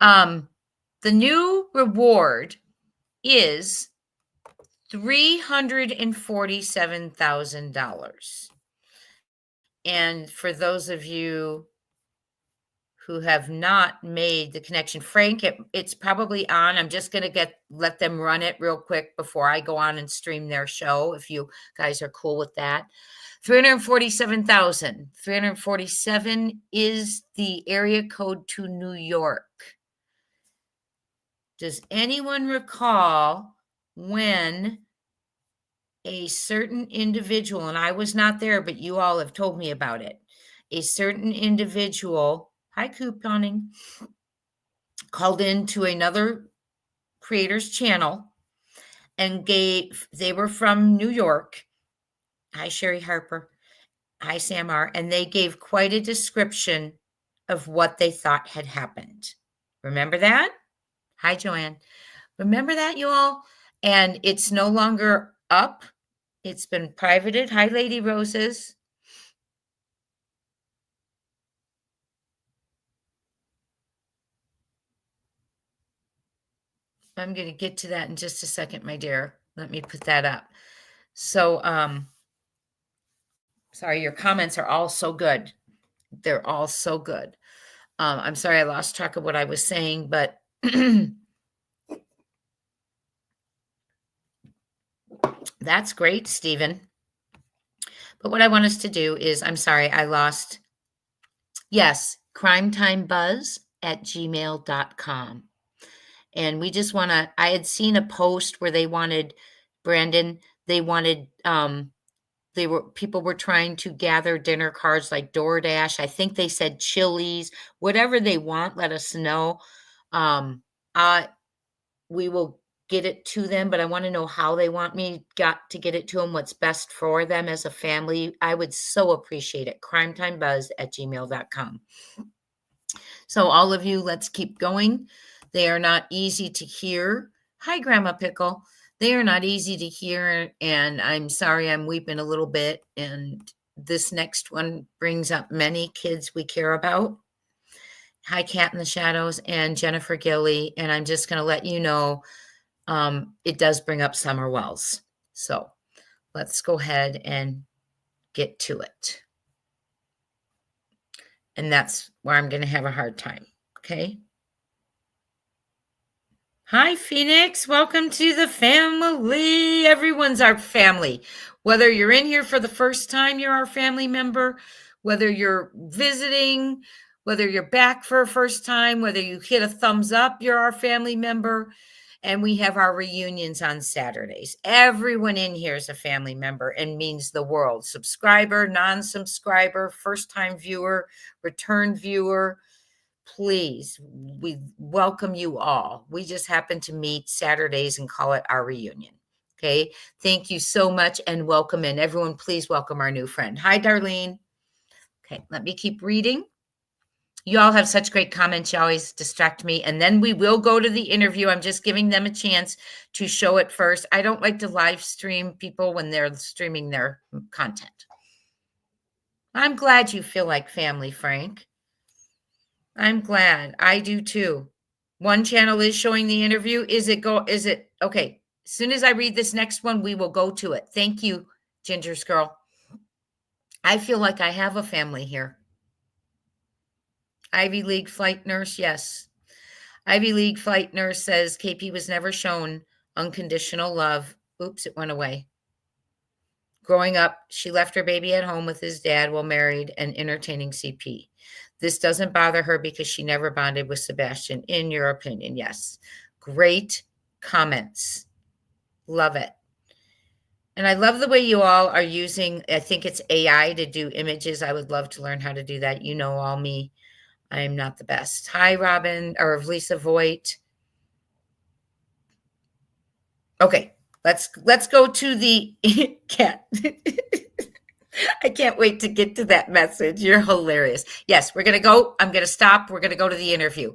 The new reward is $347,000. And for those of you who have not made the connection, Frank, it's probably on. I'm just going to let them run it real quick before I go on and stream their show, if you guys are cool with that. 347,000. 347 is the area code to New York. Does anyone recall when a certain individual, and I was not there, but you all have told me about it, a certain individual, hi couponing, called into another creator's channel and they were from New York. Hi, Sherry Harper. Hi, Sam R. And they gave quite a description of what they thought had happened. Remember that? Hi, Joanne. Remember that, you all? And it's no longer up. It's been privated. Hi, Lady Roses. I'm going to get to that in just a second, my dear. Let me put that up. So, sorry, your comments are all so good. They're all so good. I'm sorry I lost track of what I was saying, but that's great, Stephen. But what I want us to do is, I'm sorry, I lost. Yes, crimetimebuzz@gmail.com. And we just want to, I had seen a post where they wanted, Brandon, people were trying to gather dinner cards like DoorDash. I think they said Chili's, whatever they want, let us know. We will get it to them, but I want to know how they want me to get it to them, what's best for them as a family. I would so appreciate it. crimetimebuzz@gmail.com. So all of you, let's keep going. They are not easy to hear. Hi, Grandma Pickle. They are not easy to hear, and I'm sorry I'm weeping a little bit. And this next one brings up many kids we care about. Hi, Cat in the Shadows and Jennifer Gilly. And I'm just going to let you know it does bring up Summer Wells. So let's go ahead and get to it. And that's where I'm going to have a hard time. Okay. Hi, Phoenix. Welcome to the family. Everyone's our family. Whether you're in here for the first time, you're our family member. Whether you're visiting, whether you're back for a first time, whether you hit a thumbs up, you're our family member. And we have our reunions on Saturdays. Everyone in here is a family member and means the world. Subscriber, non-subscriber, first-time viewer, return viewer. Please, we welcome you all. We just happen to meet Saturdays and call it our reunion. Okay. Thank you so much and welcome in. Everyone, please welcome our new friend. Hi, Darlene. Okay. Let me keep reading. You all have such great comments. You always distract me. And then we will go to the interview. I'm just giving them a chance to show it first. I don't like to live stream people when they're streaming their content. I'm glad you feel like family, Frank. I'm glad. I do too. One channel is showing the interview. Is it okay? As soon as I read this next one, we will go to it. Thank you, Ginger's girl. I feel like I have a family here. Ivy League flight nurse, yes. Ivy League flight nurse says KP was never shown unconditional love. Oops, it went away. Growing up, she left her baby at home with his dad while married and entertaining CP. This doesn't bother her because she never bonded with Sebastian, in your opinion. Yes. Great comments. Love it. And I love the way you all are using, I think it's AI to do images. I would love to learn how to do that. You know, all me. I am not the best. Hi, Robin, or Lisa Voigt. Okay, let's go to the cat. I can't wait to get to that message. You're hilarious. Yes, we're going to go. I'm going to stop. We're going to go to the interview.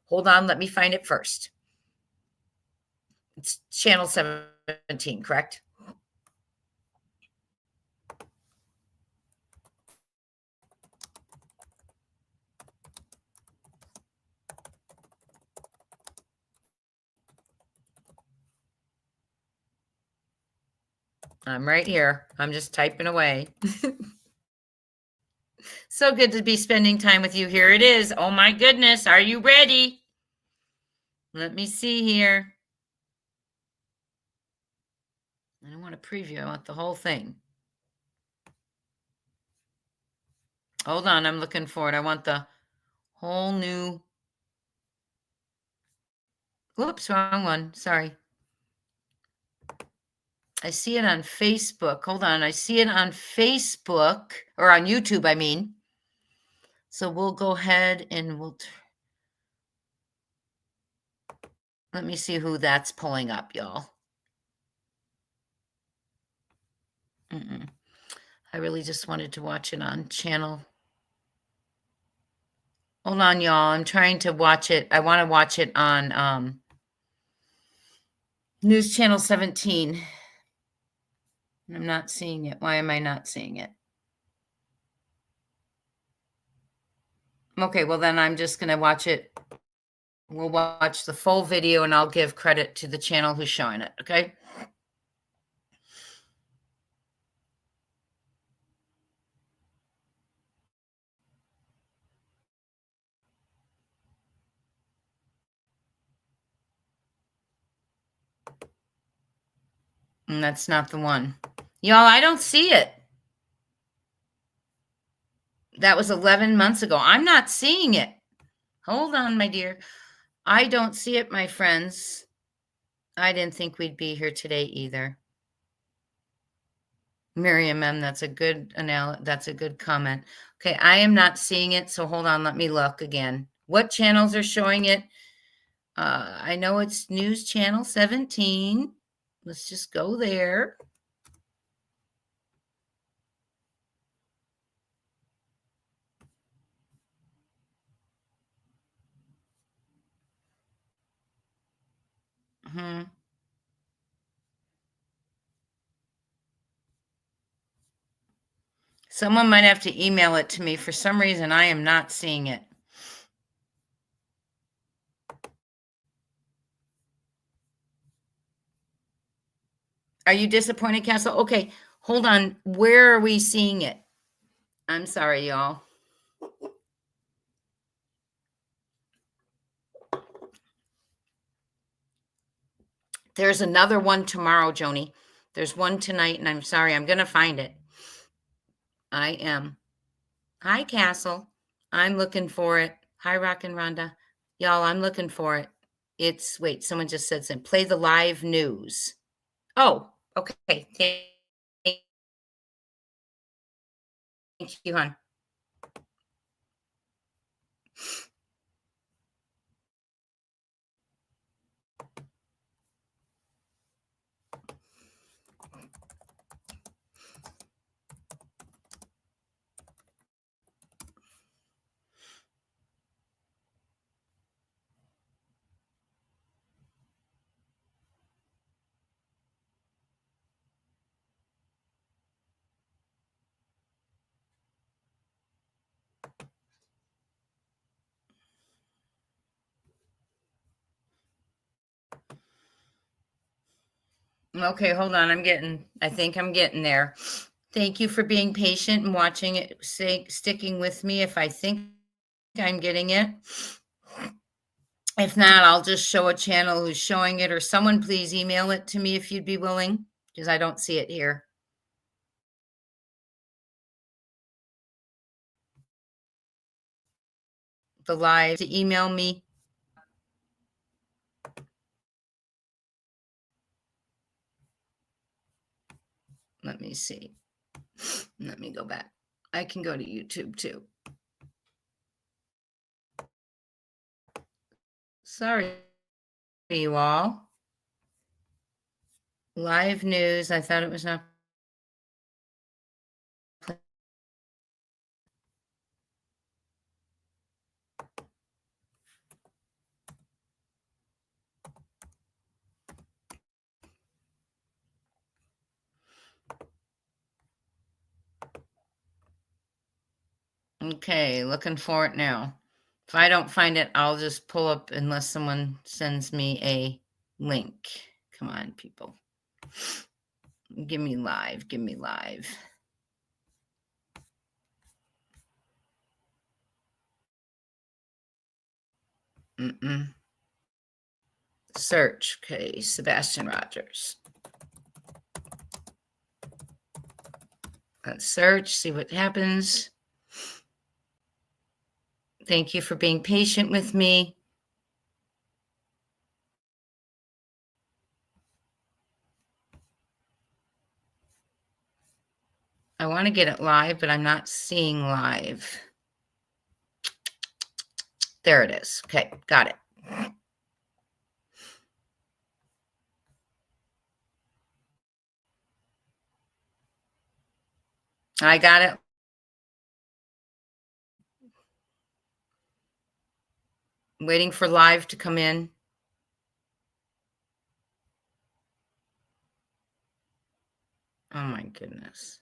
Hold on. Let me find it first. It's channel 17, correct? I'm right here. I'm just typing away. So good to be spending time with you. Here it is. Oh my goodness. Are you ready? Let me see here. I don't want to preview. I want the whole thing. Hold on. I'm looking for it. I want the whole new. Whoops, wrong one. Sorry. I see it on Facebook. Hold on. I see it on Facebook or on YouTube, I mean. So we'll go ahead and let me see who that's pulling up, y'all. I really just wanted to watch it on channel. Hold on, y'all. I'm trying to watch it. I want to watch it on News Channel 17. I'm not seeing it. Why am I not seeing it? Okay, well then I'm just going to watch it. We'll watch the full video and I'll give credit to the channel who's showing it, okay? And that's not the one. Y'all, I don't see it. That was 11 months ago. I'm not seeing it. Hold on, my dear. I don't see it, my friends. I didn't think we'd be here today either. Miriam M, that's a good comment. Okay, I am not seeing it, so hold on, let me look again. What channels are showing it? I know it's News Channel 17. Let's just go there. Someone might have to email it to me. For some reason, I am not seeing it. Are you disappointed, Castle? Okay, hold on. Where are we seeing it? I'm sorry, y'all. There's another one tomorrow, Joni. There's one tonight, and I'm sorry. I'm going to find it. I am. Hi, Castle. I'm looking for it. Hi, Rock and Rhonda. Y'all, I'm looking for it. It's, wait, someone just said something. Play the live news. Oh, okay. Thank you, hon. Okay, hold on. I think I'm getting there. Thank you for being patient and watching it, sticking with me. If I think I'm getting it. If not, I'll just show a channel who's showing it, or someone please email it to me if you'd be willing, because I don't see it here. The live to email me. Let me see. Let me go back. I can go to YouTube too. Sorry, you all. Live news. I thought it was not. Okay, looking for it now. If I don't find it, I'll just pull up unless someone sends me a link. Come on, people. Give me live. Give me live. Search. Okay, Sebastian Rogers. Let's search, see what happens. Thank you for being patient with me. I want to get it live, but I'm not seeing live. There it is. Okay, got it. I got it. Waiting for live to come in. Oh my goodness.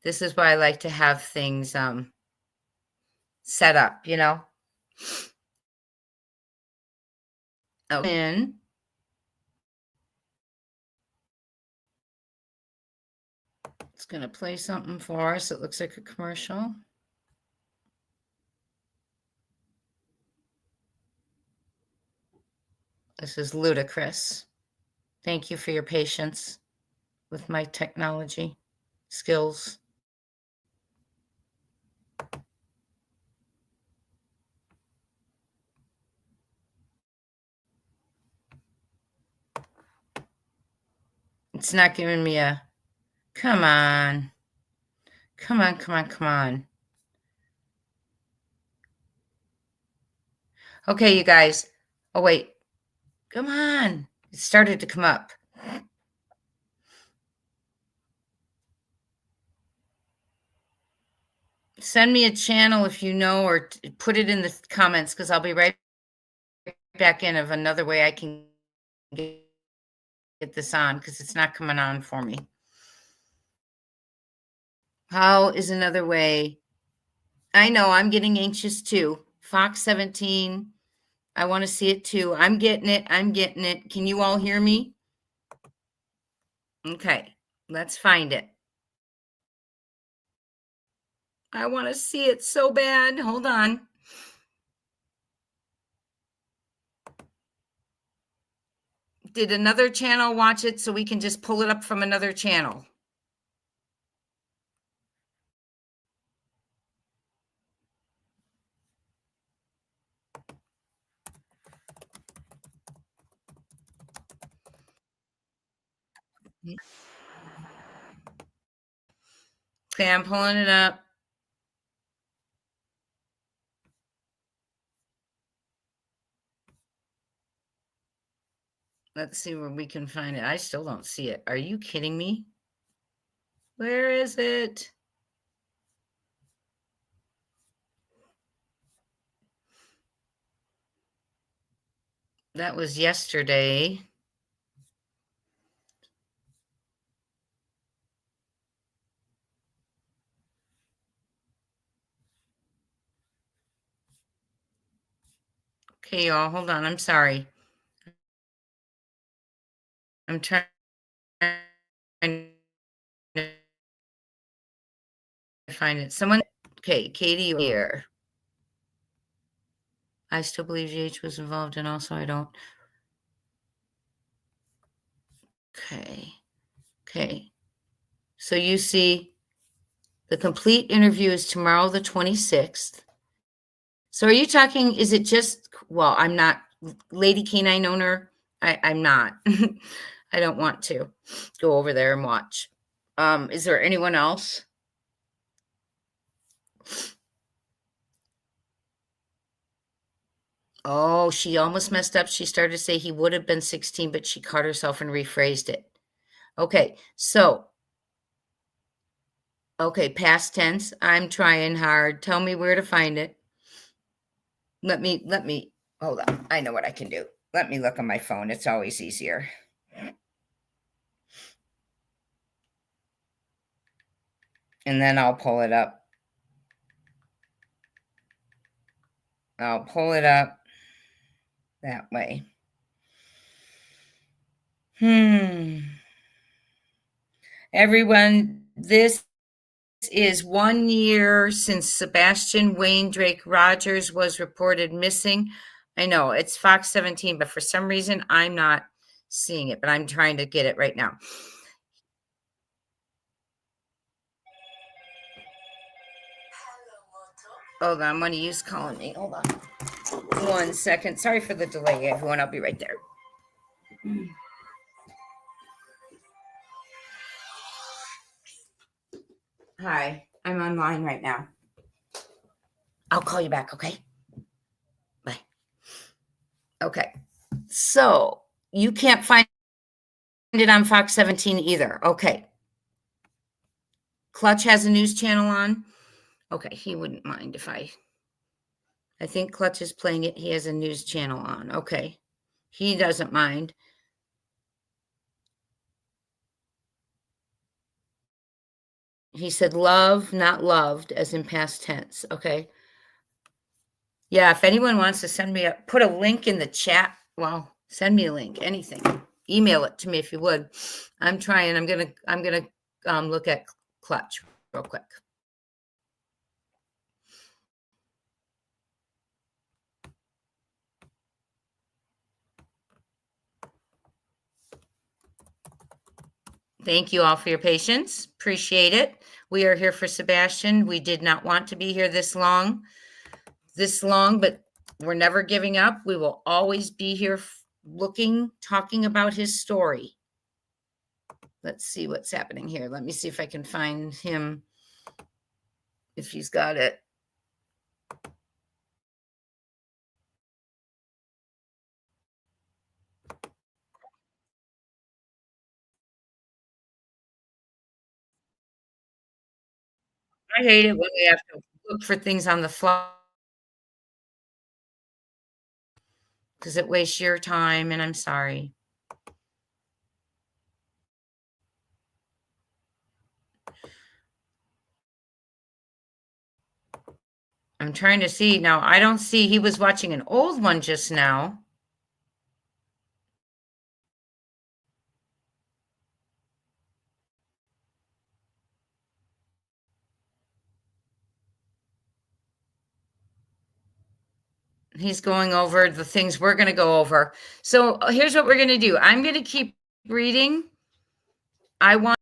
This is why I like to have things set up, you know. In. It's going to play something for us. It looks like a commercial. This is ludicrous. Thank you for your patience with my technology skills. It's not giving me a, come on. Come on, come on, come on. Okay, you guys. Oh, wait. Come on. It started to come up. Send me a channel if you know, or put it in the comments, because I'll be right back in of another way I can get get this on because it's not coming on for me. How is another way? I know I'm getting anxious too. Fox 17. I want to see it too. I'm getting it. I'm getting it. Can you all hear me? Okay, let's find it. I want to see it so bad. Hold on. Did another channel watch it so we can just pull it up from another channel? Okay, I'm pulling it up. Let's see where we can find it. I still don't see it. Are you kidding me? Where is it? That was yesterday. Okay, y'all, hold on. I'm sorry. I'm trying to find it. Someone, okay, Katie here. I still believe GH was involved, and also I don't. Okay. Okay. So you see, the complete interview is tomorrow, the 26th. So are you talking, is it just, well, I'm not, Lady Canine Owner, I'm not. I don't want to go over there and watch. Is there anyone else? Oh, she almost messed up. She started to say he would have been 16, but she caught herself and rephrased it. Okay, so, okay, past tense. I'm trying hard. Tell me where to find it. Let me, hold on. I know what I can do. Let me look on my phone. It's always easier. And then I'll pull it up. I'll pull it up that way. Everyone, this is 1 year since Sebastian Wayne Drake Rogers was reported missing. I know it's Fox 17, but for some reason I'm not seeing it, but I'm trying to get it right now. Hold on, one of you's calling me. Hold on 1 second. Sorry for the delay, everyone. I'll be right there. Hi, I'm online right now. I'll call you back, okay? Bye. Okay, so you can't find it on Fox 17 either. Okay. Clutch has a news channel on. Okay, he wouldn't mind if I think Clutch is playing it. He has a news channel on. Okay, he doesn't mind. He said love, not loved, as in past tense. Okay. Yeah, if anyone wants to send me put a link in the chat, well, send me a link, anything. Email it to me if you would. I'm trying. I'm gonna look at Clutch real quick. Thank you all for your patience. Appreciate it. We are here for Sebastian. We did not want to be here this long, but we're never giving up. We will always be here looking, talking about his story. Let's see what's happening here. Let me see if I can find him, if he's got it. I hate it when we have to look for things on the fly because it wastes your time, and I'm sorry. I'm trying to see now. I don't see, he was watching an old one just now. He's going over the things we're going to go over. So here's what we're going to do. I'm going to keep reading. I want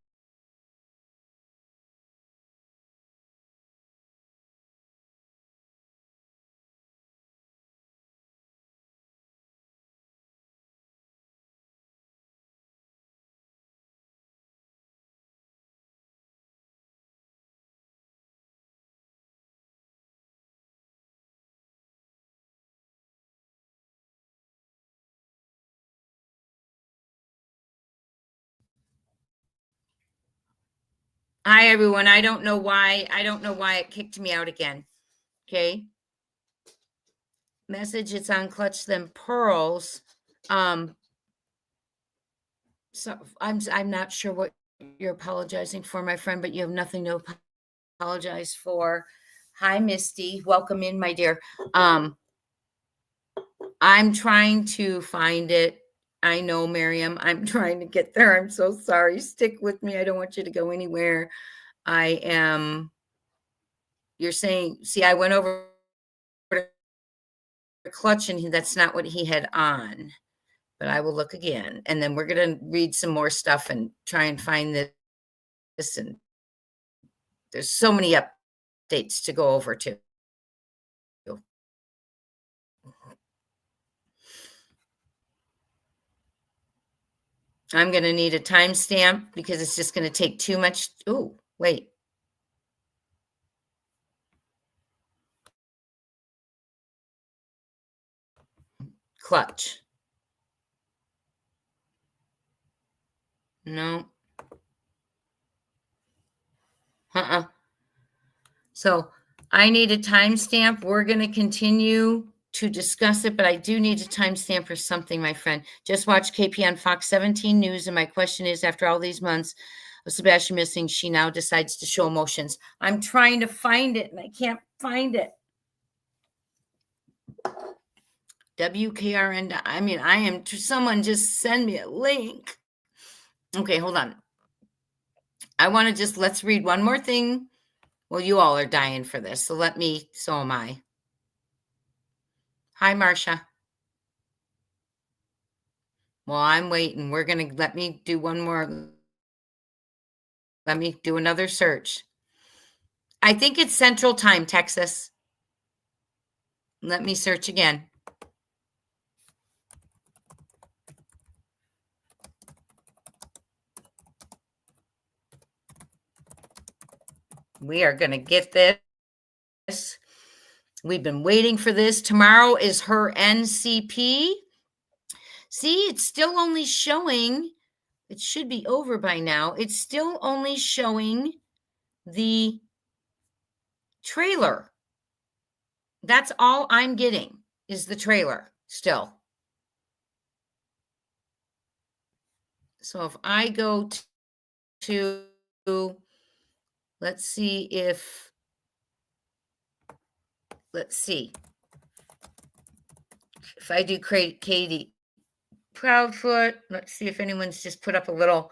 Hi, everyone. I don't know why it kicked me out again. Okay. Message, it's on Clutch Them Pearls. So I'm not sure what you're apologizing for, my friend, but you have nothing to apologize for. Hi, Misty. Welcome in, my dear. I'm trying to find it. I know, Miriam. I'm trying to get there. I'm so sorry. Stick with me. I don't want you to go anywhere. You're saying, see, I went over to Clutch and that's not what he had on, but I will look again. And then we're going to read some more stuff and try and find this. And there's so many updates to go over too. I'm going to need a timestamp because it's just going to take too much. Oh, wait. Clutch. No. So I need a timestamp. We're going to continue to discuss it, but I do need a timestamp for something, my friend. Just watch KP on Fox 17 News, and my question is, after all these months of Sebastian missing, she now decides to show emotions. I'm trying to find it, and I can't find it. WKRN. I mean, someone just send me a link. Okay, hold on. I want to let's read one more thing. Well, you all are dying for this, so so am I. Hi, Marcia. Well, I'm waiting. Let me do one more. Let me do another search. I think it's Central Time, Texas. Let me search again. We are going to get this. We've been waiting for this. Tomorrow is her NCP. See, it's still only showing. It should be over by now. It's still only showing the trailer. That's all I'm getting is the trailer still. So if I go to, let's see. If I do create Katie Proudfoot, let's see if anyone's just put up a little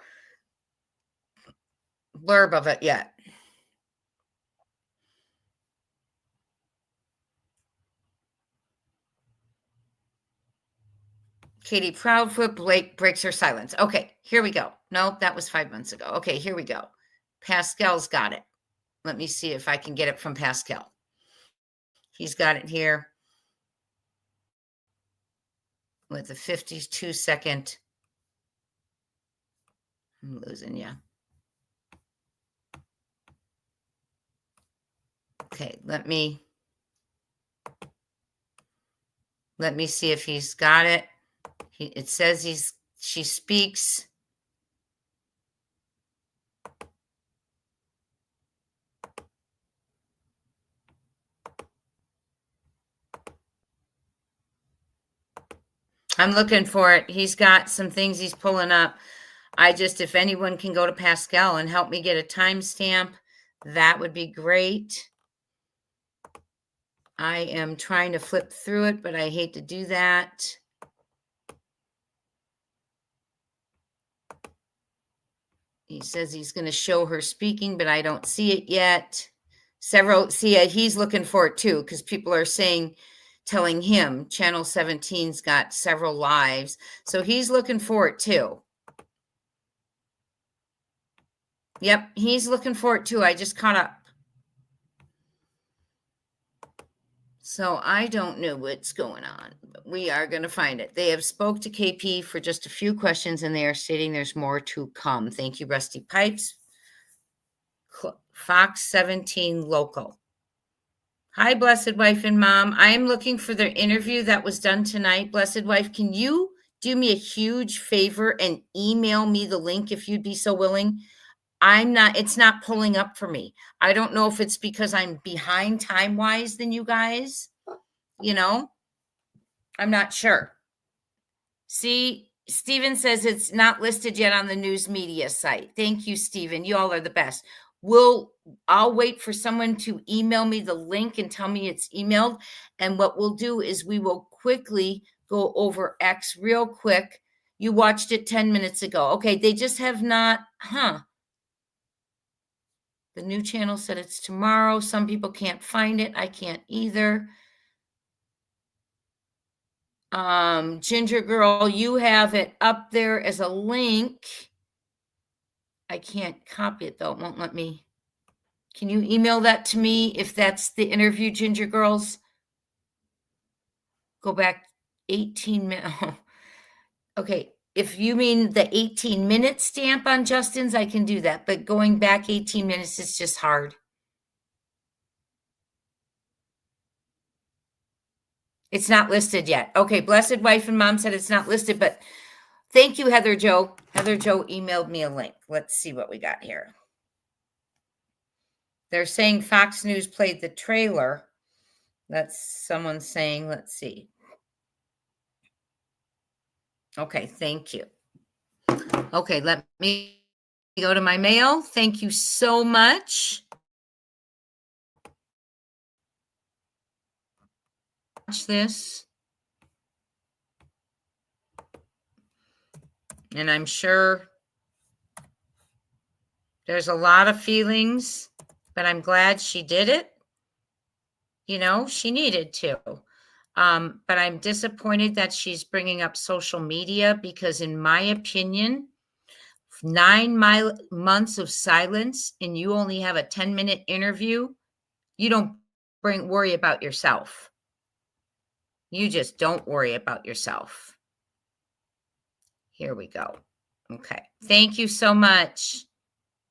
blurb of it yet. Katie Proudfoot, Blake breaks her silence. Okay, here we go. No, that was 5 months ago. Okay, here we go. Pascal's got it. Let me see if I can get it from Pascal. He's got it here with a 52-second. I'm losing you. Okay, let me see if he's got it. It says she speaks. I'm looking for it. He's got some things he's pulling up. If anyone can go to Pascal and help me get a timestamp, that would be great. I am trying to flip through it, but I hate to do that. He says he's going to show her speaking, but I don't see it yet. He's looking for it too, because people are telling him Channel 17's got several lives. So he's looking for it too. Yep, he's looking for it too. I just caught up. So I don't know what's going on, but we are going to find it. They have spoke to KP for just a few questions, and they are stating there's more to come. Thank you, Rusty Pipes. Fox 17 Local. Hi, Blessed Wife and Mom. I am looking for their interview that was done tonight. Blessed Wife, can you do me a huge favor and email me the link if you'd be so willing? It's not pulling up for me. I don't know if it's because I'm behind time-wise than you guys. I'm not sure. See, Steven says it's not listed yet on the news media site. Thank you, Steven. You all are the best. I'll wait for someone to email me the link and tell me it's emailed. And what we'll do is we will quickly go over X real quick. You watched it 10 minutes ago. Okay, they just have not, The new channel said it's tomorrow. Some people can't find it. I can't either. Ginger Girl, you have it up there as a link. I can't copy it though. It won't let me. Can you email that to me if that's the interview, Ginger Girls? Go back 18 minutes. Okay. If you mean the 18-minute stamp on Justin's, I can do that. But going back 18 minutes is just hard. It's not listed yet. Okay. Blessed Wife and Mom said it's not listed, but thank you, Heather Jo. Heather Jo emailed me a link. Let's see what we got here. They're saying Fox News played the trailer. That's someone saying, let's see. Okay, thank you. Okay, let me go to my mail. Thank you so much. Watch this. And I'm sure there's a lot of feelings, but I'm glad she did it. She needed to. But I'm disappointed that she's bringing up social media because, in my opinion, 9 months of silence and you only have a 10-minute interview, you don't worry about yourself. You just don't worry about yourself. Here we go. Okay. Thank you so much.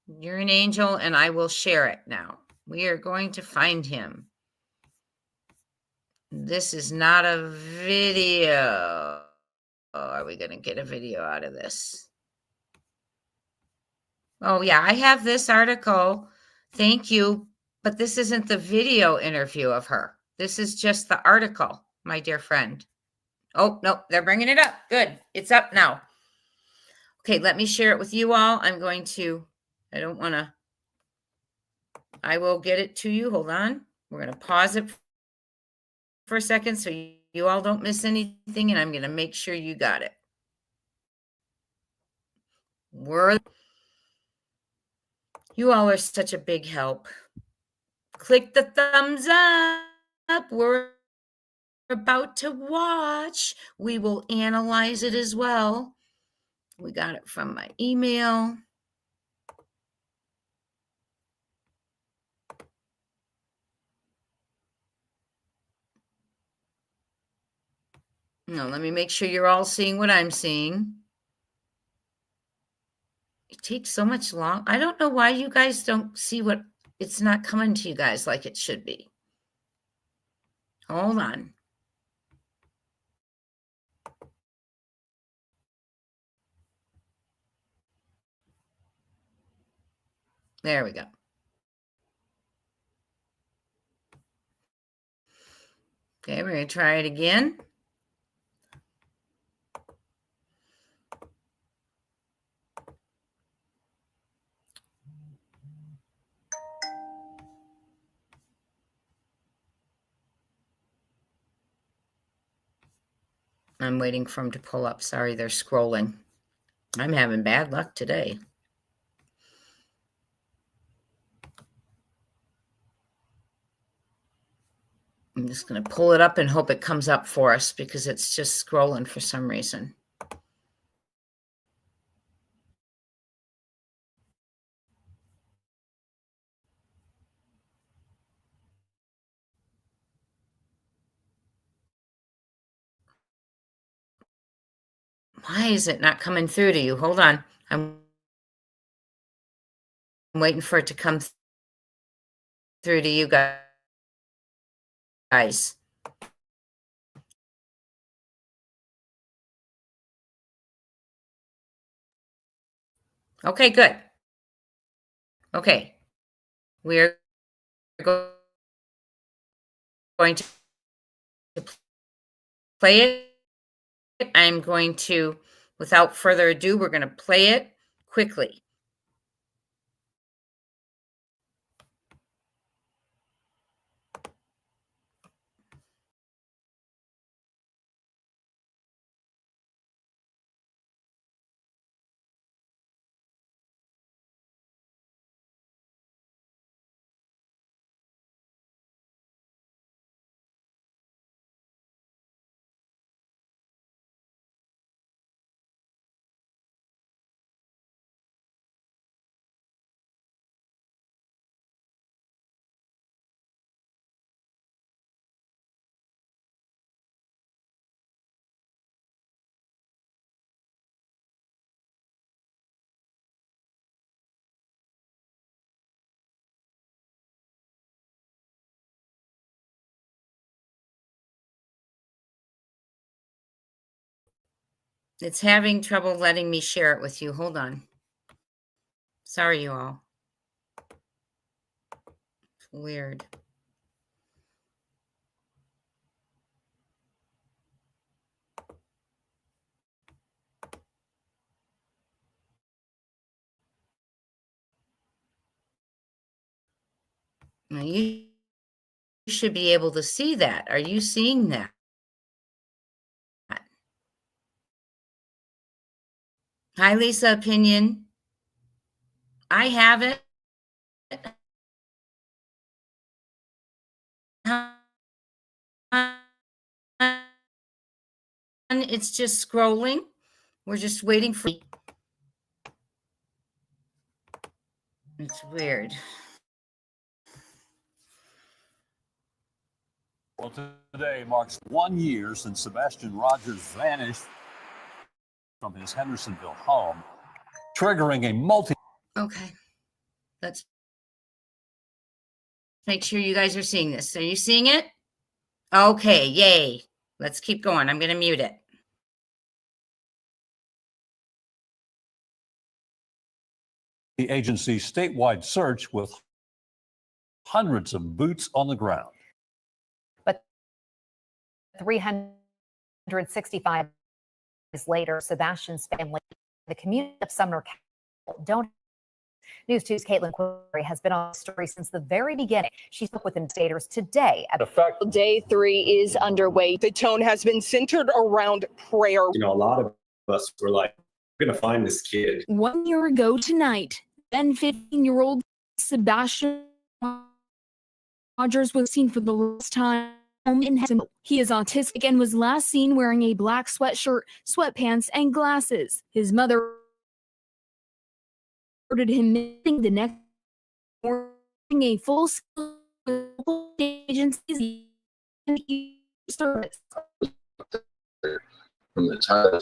You're an angel, and I will share it now. We are going to find him. This is not a video. Are we going to get a video out of this? Oh, yeah, I have this article. Thank you. But this isn't the video interview of her. This is just the article, my dear friend. Oh, no, they're bringing it up. Good. It's up now. Okay, let me share it with you all. I will get it to you. Hold on. We're going to pause it for a second so you all don't miss anything, and I'm going to make sure you got it. You all are such a big help. Click the thumbs up. We're about to watch. We will analyze it as well. We got it from my email. No, let me make sure you're all seeing what I'm seeing. It takes so much long. I don't know why you guys don't see what it's not coming to you guys like it should be. Hold on. There we go. Okay, we're going to try it again. I'm waiting for them to pull up. Sorry, they're scrolling. I'm having bad luck today. I'm just going to pull it up and hope it comes up for us because it's just scrolling for some reason. Why is it not coming through to you? Hold on. I'm waiting for it to come through to you guys. Okay, good. Okay. We're going to play it. I'm going to, without further ado, we're going to play it quickly. It's having trouble letting me share it with you. Hold on. Sorry, you all. It's weird. Now you should be able to see that. Are you seeing that? Hi, Lisa Opinion. I have it. It's just scrolling. We're just waiting for. It's weird. Well, today marks 1 year since Sebastian Rogers vanished from his Hendersonville home, triggering a multi. Okay. Let's make sure you guys are seeing this. Are you seeing it? Okay. Yay. Let's keep going. I'm going to mute it. The agency's statewide search with hundreds of boots on the ground. But 365 days later, Sebastian's family, the community of Sumner County, don't. News 2's Caitlin Query has been on the story since the very beginning. She spoke with investigators today. Day 3 is underway. The tone has been centered around prayer. You know, a lot of us were like, we're going to find this kid. 1 year ago tonight, then 15-year-old Sebastian Rogers was seen for the last time in Hendersonville. He is autistic and was last seen wearing a black sweatshirt, sweatpants, and glasses. His mother reported him missing the next morning. A full agency's service. From the time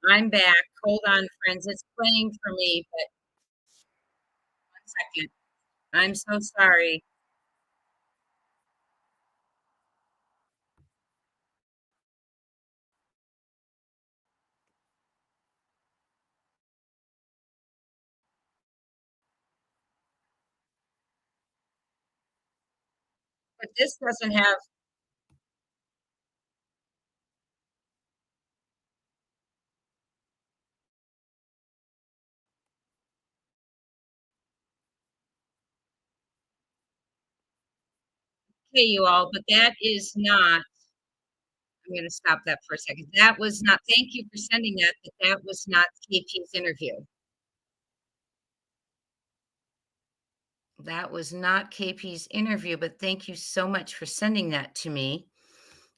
I'm back. Hold on, friends. It's playing for me, but 1 second. I'm so sorry. But this doesn't have, okay, you all, but that is not, I'm going to stop that for a second. That was not, thank you for sending that, but that was not KP's interview. That was not KP's interview, but thank you so much for sending that to me.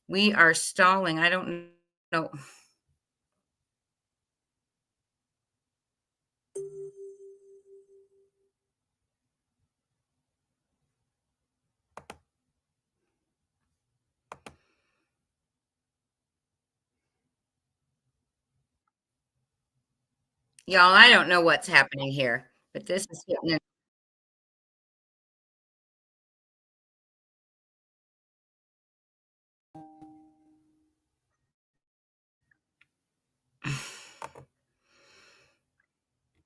We are stalling. I don't know. Y'all, I don't know what's happening here, but this is getting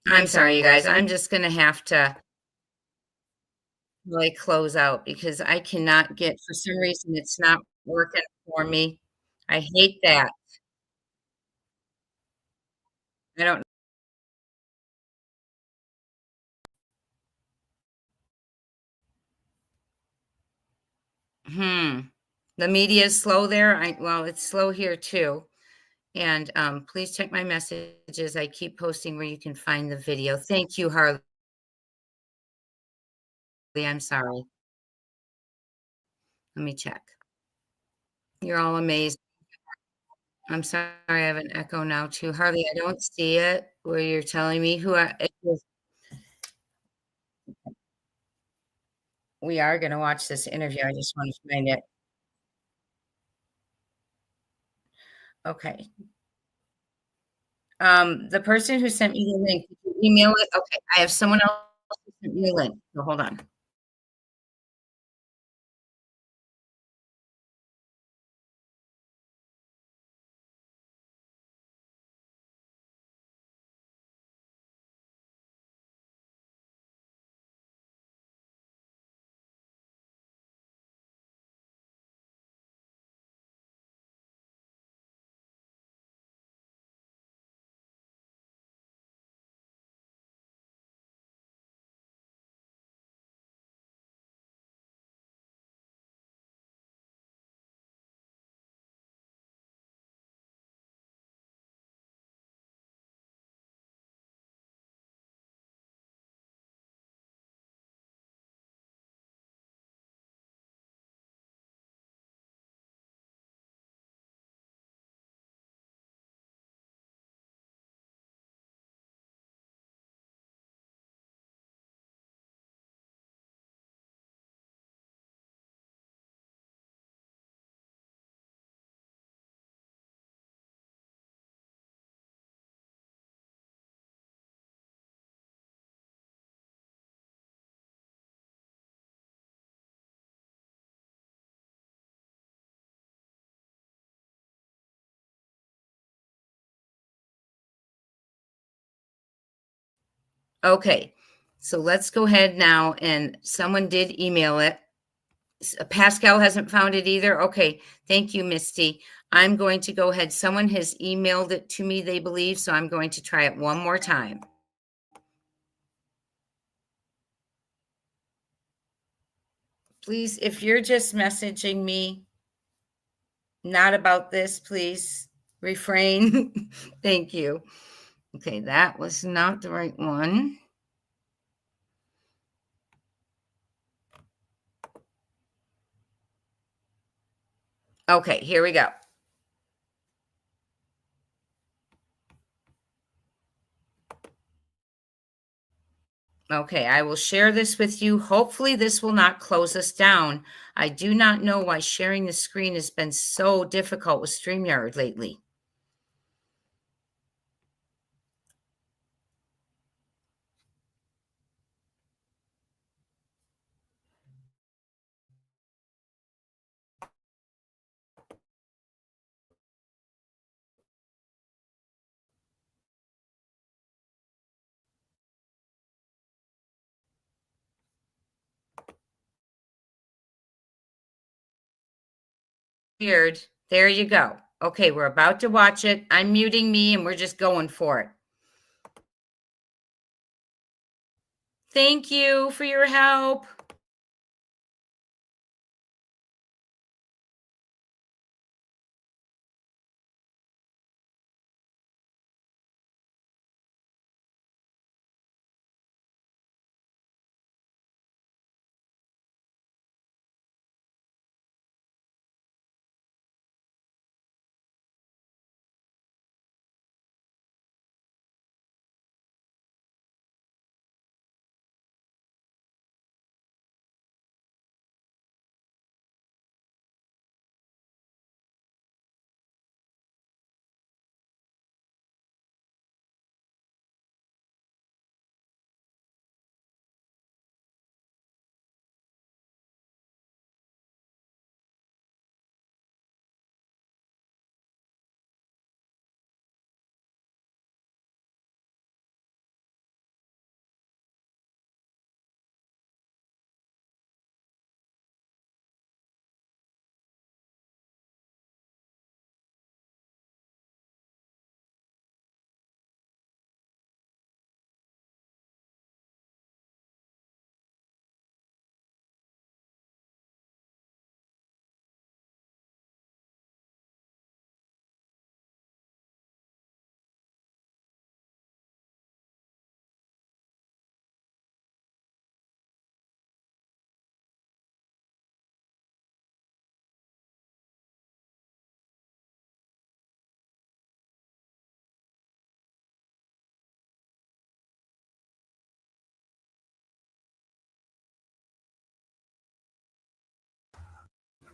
I'm sorry, you guys. I'm just going to have to really close out because I cannot get, for some reason, it's not working for me. I hate that. I don't, the media is slow there. Well, it's slow here too. And please check my messages. I keep posting where you can find the video. Thank you, Harley. I'm sorry. Let me check. You're all amazed. I'm sorry, I have an echo now too. Harley, I don't see it where you're telling me who we are going to watch this interview. I just want to find it. Okay. The person who sent me the link, did you email it? Okay, I have someone else who sent me a link. So hold on. Okay, so let's go ahead now, and someone did email it. Pascal hasn't found it either. Okay, thank you, Misty. I'm going to go ahead. Someone has emailed it to me, they believe, so I'm going to try it one more time. Please, if you're just messaging me, not about this, please refrain. Thank you. Okay, that was not the right one. Okay, here we go. Okay, I will share this with you. Hopefully this will not close us down. I do not know why sharing the screen has been so difficult with StreamYard lately. Weird. There you go. Okay, we're about to watch it. I'm muting me and we're just going for it. Thank you for your help.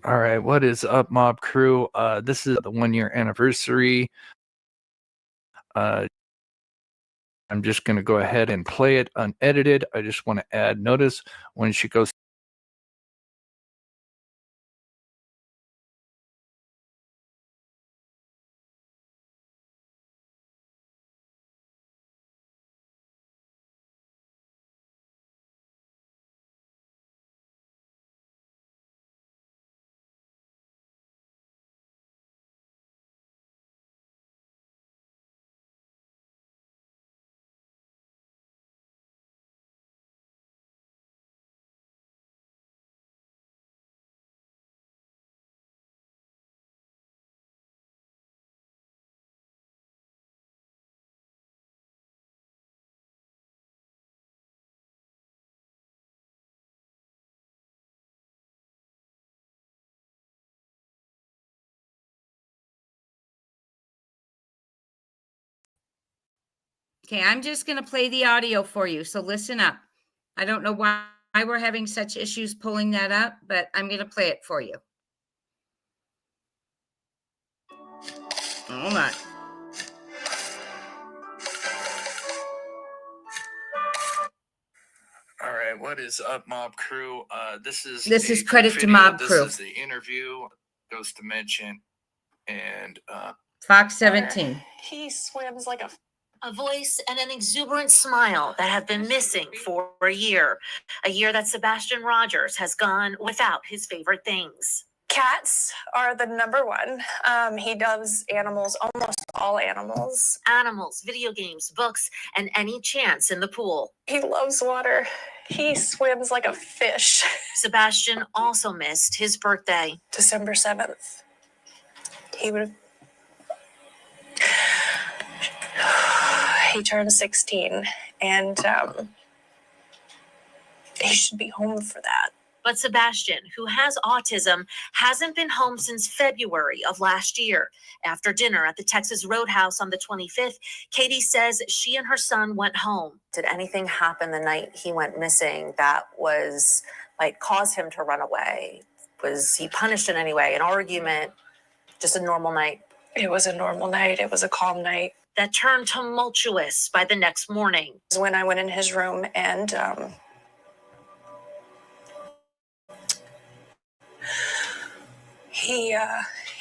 All right, what is up, Mob Crew? This is the 1-year anniversary. I'm just going to go ahead and play it unedited. I just want to add notice when she goes. Okay, I'm just going to play the audio for you. So listen up. I don't know why we're having such issues pulling that up, but I'm going to play it for you. Hold on. All right, what is up, Mob Crew? This is credit to Mob Crew. This is the interview. Goes to mention and Fox 17. He swims like a voice and an exuberant smile that have been missing for a year that Sebastian Rogers has gone without his favorite things. cats are the number one. He loves animals, almost all animals. Animals, video games, books, and any chance in the pool. He loves water. He swims like a fish. Sebastian also missed his birthday. December 7th. He turned 16, and he should be home for that. But Sebastian, who has autism, hasn't been home since February of last year. After dinner at the Texas Roadhouse on the 25th, Katie says she and her son went home. Did anything happen the night he went missing that was like caused him to run away? Was he punished in any way? An argument? Just a normal night? It was a normal night. It was a calm night. That turned tumultuous by the next morning. When I went in his room and he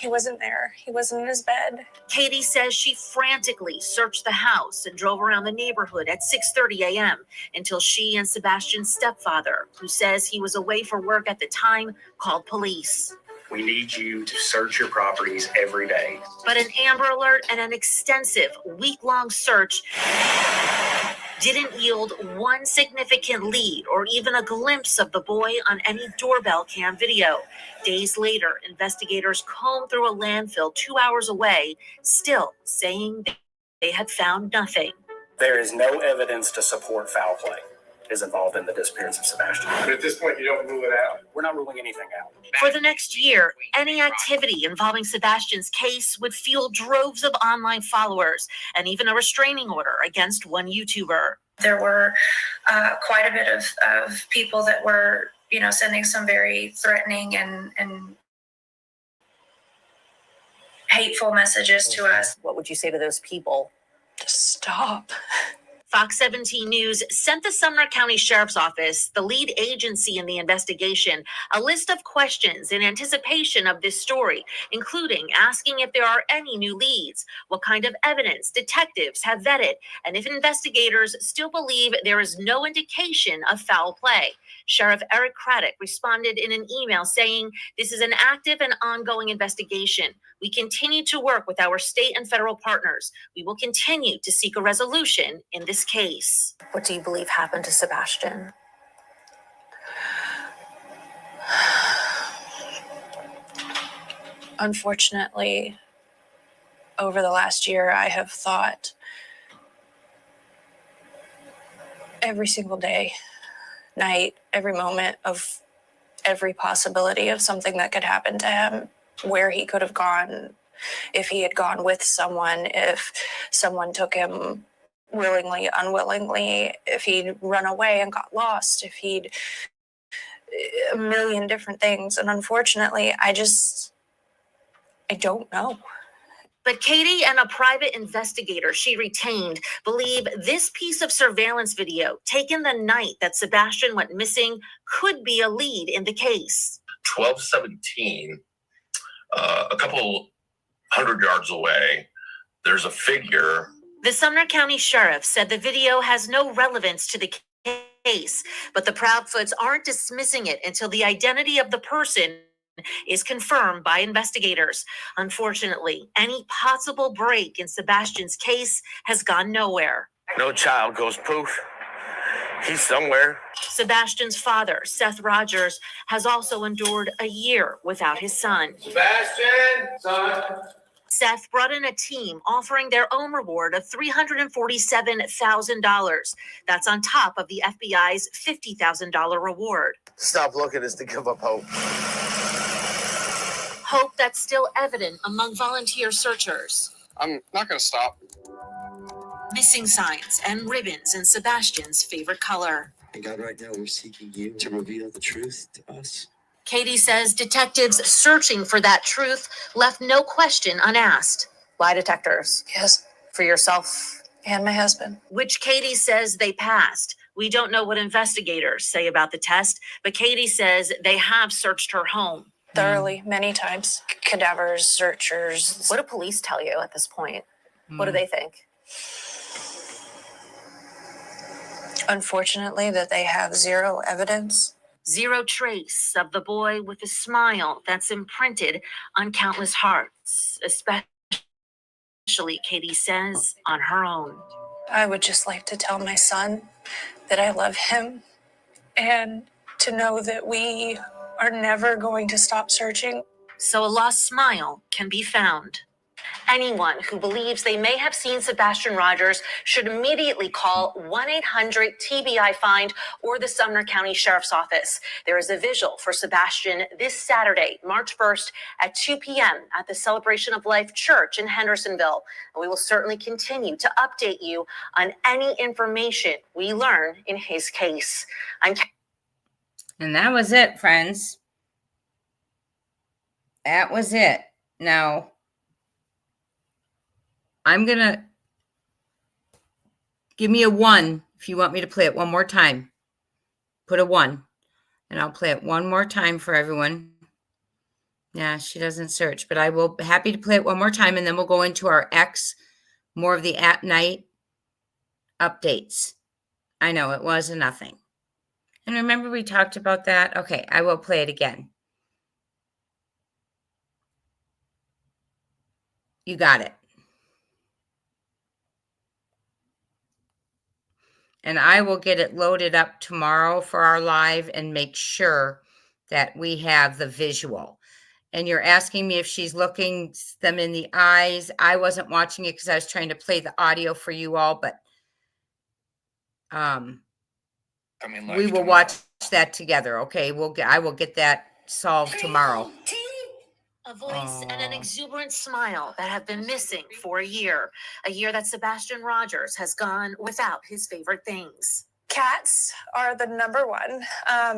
wasn't there. He wasn't in his bed. Katie says she frantically searched the house and drove around the neighborhood at 6:30 a.m. until she and Sebastian's stepfather, who says he was away for work at the time, called police. We need you to search your properties every day. But an Amber Alert and an extensive week-long search didn't yield one significant lead or even a glimpse of the boy on any doorbell cam video. Days later, investigators combed through a landfill 2 hours away, still saying they had found nothing. There is no evidence to support foul play is involved in the disappearance of Sebastian. But at this point, you don't rule it out. We're not ruling anything out. For the next year, any activity involving Sebastian's case would fuel droves of online followers and even a restraining order against one YouTuber. There were quite a bit of people that were, sending some very threatening and hateful messages to us. What would you say to those people? Just stop. Fox 17 News sent the Sumner County Sheriff's Office, the lead agency in the investigation, a list of questions in anticipation of this story, including asking if there are any new leads, what kind of evidence detectives have vetted, and if investigators still believe there is no indication of foul play. Sheriff Eric Craddock responded in an email saying, "This is an active and ongoing investigation. We continue to work with our state and federal partners. We will continue to seek a resolution in this case." What do you believe happened to Sebastian? Unfortunately, over the last year, I have thought every single day, night, every moment of every possibility of something that could happen to him, where he could have gone, if he had gone with someone, if someone took him willingly, unwillingly, if he'd run away and got lost, if he'd a million different things. And unfortunately, I don't know. But Katie and a private investigator she retained believe this piece of surveillance video taken the night that Sebastian went missing could be a lead in the case. 1217, a couple 100 yards away, there's a figure. The Sumner County Sheriff said the video has no relevance to the case, but the Proudfoots aren't dismissing it until the identity of the person is confirmed by investigators. Unfortunately, any possible break in Sebastian's case has gone nowhere. No child goes poof. He's somewhere. Sebastian's father, Seth Rogers, has also endured a year without his son. Sebastian, son. Seth brought in a team offering their own reward of $347,000. That's on top of the FBI's $50,000 reward. Stop looking is to give up hope. Hope that's still evident among volunteer searchers. I'm not going to stop. Missing signs and ribbons in Sebastian's favorite color. And God, right now we're seeking you to reveal the truth to us. Katie says detectives searching for that truth left no question unasked. Lie detectors. Yes, For yourself. and my husband. Which Katie says they passed. We don't know what investigators say about the test, but Katie says they have searched her home. Thoroughly, many times. Cadavers, searchers. What do police tell you at this point? What do they think? Unfortunately, that they have zero evidence. Zero trace of the boy with a smile that's imprinted on countless hearts, especially, Katie says, on her own. I would just like to tell my son that I love him and to know that we are never going to stop searching. So a lost smile can be found. Anyone who believes they may have seen Sebastian Rogers should immediately call 1-800-TBI-FIND or the Sumner County Sheriff's Office. There is a vigil for Sebastian this Saturday, March 1st at 2 p.m. at the Celebration of Life Church in Hendersonville. And we will certainly continue to update you on any information we learn in his case. And that was it, friends. That was it. Now, I'm going to give me a 1 if you want me to play it one more time. Put a 1. And I'll play it one more time for everyone. Yeah, she doesn't search, but I will be happy to play it one more time, and then we'll go into our X, more of the AtNight updates. I know it was a nothing. And remember we talked about that? Okay, I will play it again. You got it. And I will get it loaded up tomorrow for our live and make sure that we have the visual. And you're asking me if she's looking them in the eyes. I wasn't watching it because I was trying to play the audio for you all, but we will watch that together. Okay, I will get that solved tomorrow. A voice and an exuberant smile that have been missing for a year that Sebastian Rogers has gone without his favorite things. Cats are the number one.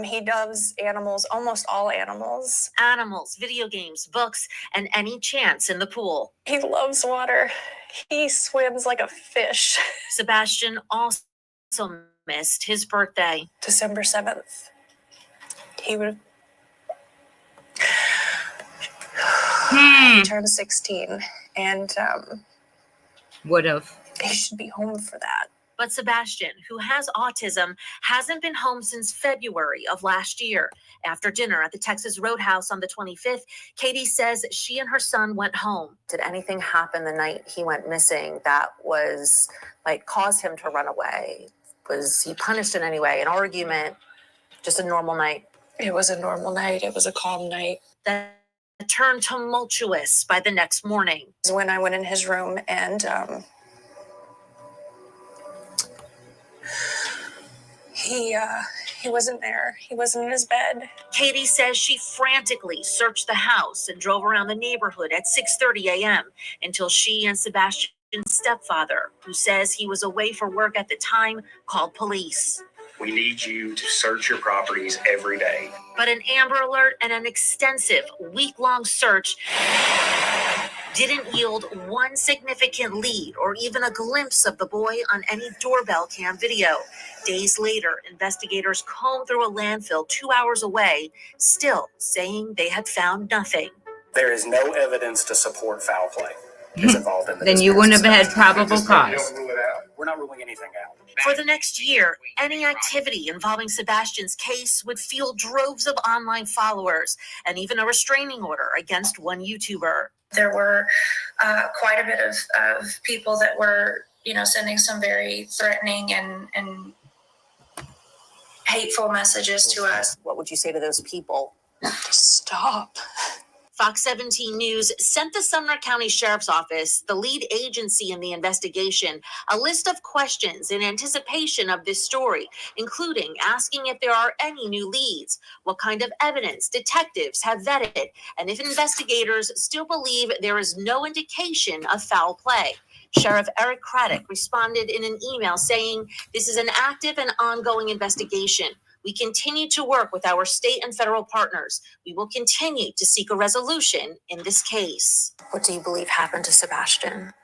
He loves animals, almost all animals. Animals, video games, books, and any chance in the pool. He loves water. He swims like a fish. Sebastian also missed his birthday. December 7th. He would He turned 16 and would have. He should be home for that. But Sebastian, who has autism, hasn't been home since February of last year. After dinner at the Texas Roadhouse on the 25th, Katie says she and her son went home. Did anything happen the night he went missing that was like caused him to run away? Was he punished in any way? An argument? Just a normal night? It was a normal night. It was a calm night. That turned tumultuous by the next morning. When I went in his room and he wasn't there. He wasn't in his bed. Katie says she frantically searched the house and drove around the neighborhood at 6:30 a.m. until she and Sebastian's stepfather, who says he was away for work at the time, called police. We need you to search your properties every day. But an Amber Alert and an extensive week-long search didn't yield one significant lead or even a glimpse of the boy on any doorbell cam video. Days later, investigators combed through a landfill 2 hours away, still saying they had found nothing. There is no evidence to support foul play is involved in the Then you wouldn't have had probable cause. We're not ruling anything out. For the next year, any activity involving Sebastian's case would fuel droves of online followers and even a restraining order against one YouTuber. There were quite a bit of people that were, sending some very threatening and hateful messages to us. What would you say to those people? Stop. Fox 17 News sent the Sumner County Sheriff's Office, the lead agency in the investigation, a list of questions in anticipation of this story, including asking if there are any new leads, what kind of evidence detectives have vetted, and if investigators still believe there is no indication of foul play. Sheriff Eric Craddock responded in an email saying, "This is an active and ongoing investigation. We continue to work with our state and federal partners. We will continue to seek a resolution in this case." What do you believe happened to Sebastian?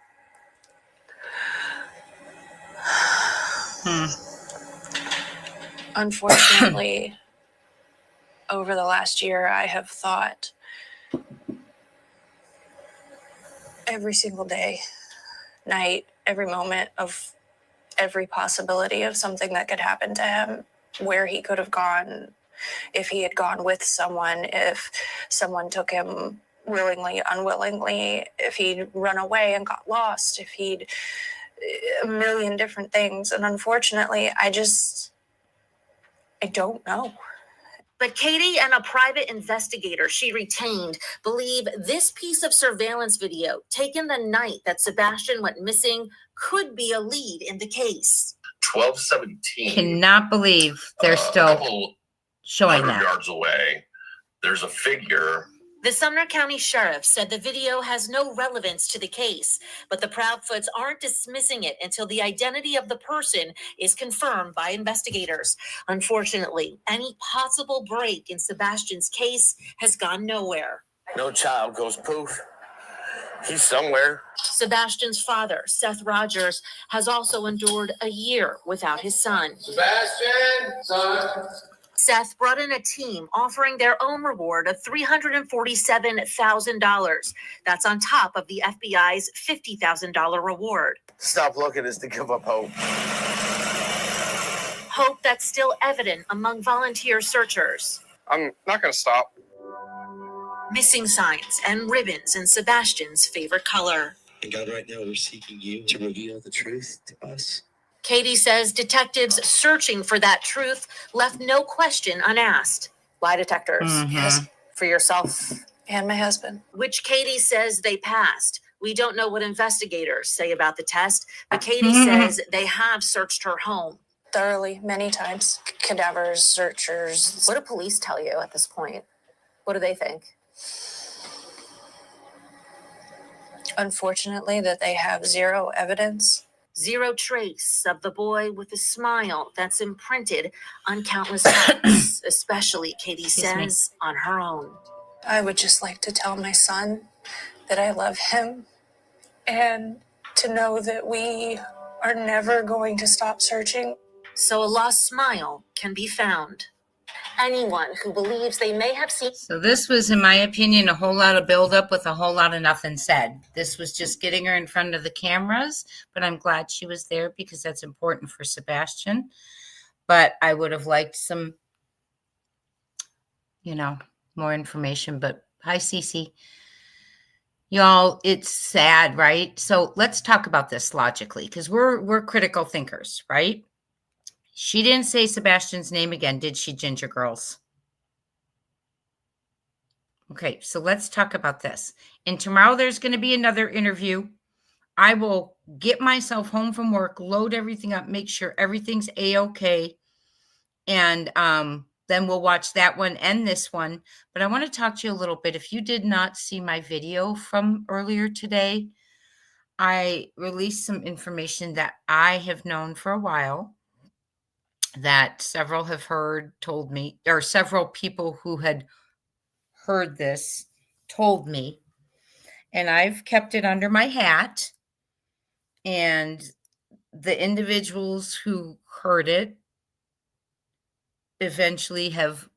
Unfortunately, over the last year, I have thought every single day, night, every moment of every possibility of something that could happen to him, where he could have gone, if he had gone with someone, if someone took him willingly, unwillingly, if he'd run away and got lost, if he'd a million different things. And unfortunately, I don't know. But Katie and a private investigator she retained believe this piece of surveillance video taken the night that Sebastian went missing could be a lead in the case. 1217. Cannot believe they're still showing that. Yards away, there's a figure. The Sumner County Sheriff said the video has no relevance to the case, but the Proudfoots aren't dismissing it until the identity of the person is confirmed by investigators. Unfortunately, any possible break in Sebastian's case has gone nowhere. No child goes poof. He's somewhere. Sebastian's father, Seth Rogers, has also endured a year without his son. Sebastian, son. Seth brought in a team offering their own reward of $347,000. That's on top of the FBI's $50,000 reward. Stop looking is to give up hope. Hope that's still evident among volunteer searchers. I'm not going to stop. Missing signs and ribbons in Sebastian's favorite color. And God, right now we're seeking you to reveal the truth to us. Katie says detectives searching for that truth left no question unasked. Lie detectors. Mhm. For yourself and my husband. Which Katie says they passed. We don't know what investigators say about the test, but Katie says they have searched her home. Thoroughly, many times. Cadavers, searchers. What do police tell you at this point? What do they think? Unfortunately, that they have zero evidence. Zero trace of the boy with a smile that's imprinted on countless hearts, especially, Katie says, on her own. I would just like to tell my son that I love him and to know that we are never going to stop searching. So a lost smile can be found. Anyone who believes they may have seen. So this was, in my opinion, a whole lot of buildup with a whole lot of nothing said. This was just getting her in front of the cameras, but I'm glad she was there because that's important for Sebastian. But I would have liked some, more information. But hi, Cece. Y'all, it's sad, right? So let's talk about this logically because we're critical thinkers, right? She didn't say Sebastian's name again, did she, Ginger Girls? Okay, so let's talk about this. And tomorrow there's going to be another interview. I will get myself home from work, load everything up, make sure everything's A-okay. And then we'll watch that one and this one. But I want to talk to you a little bit. If you did not see my video from earlier today, I released some information that I have known for a while that several have told me, or several people who had heard this told me, and I've kept it under my hat. And the individuals who heard it eventually have,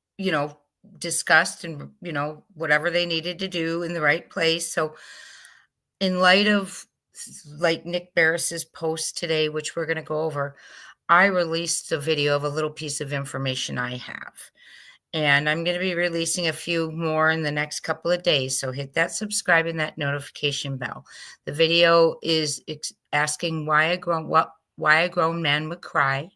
discussed and, whatever they needed to do in the right place. So in light of like Nick Beres's post today, which we're going to go over, I released a video of a little piece of information I have. And I'm going to be releasing a few more in the next couple of days. So hit that subscribe and that notification bell. The video is asking why a grown man would cry,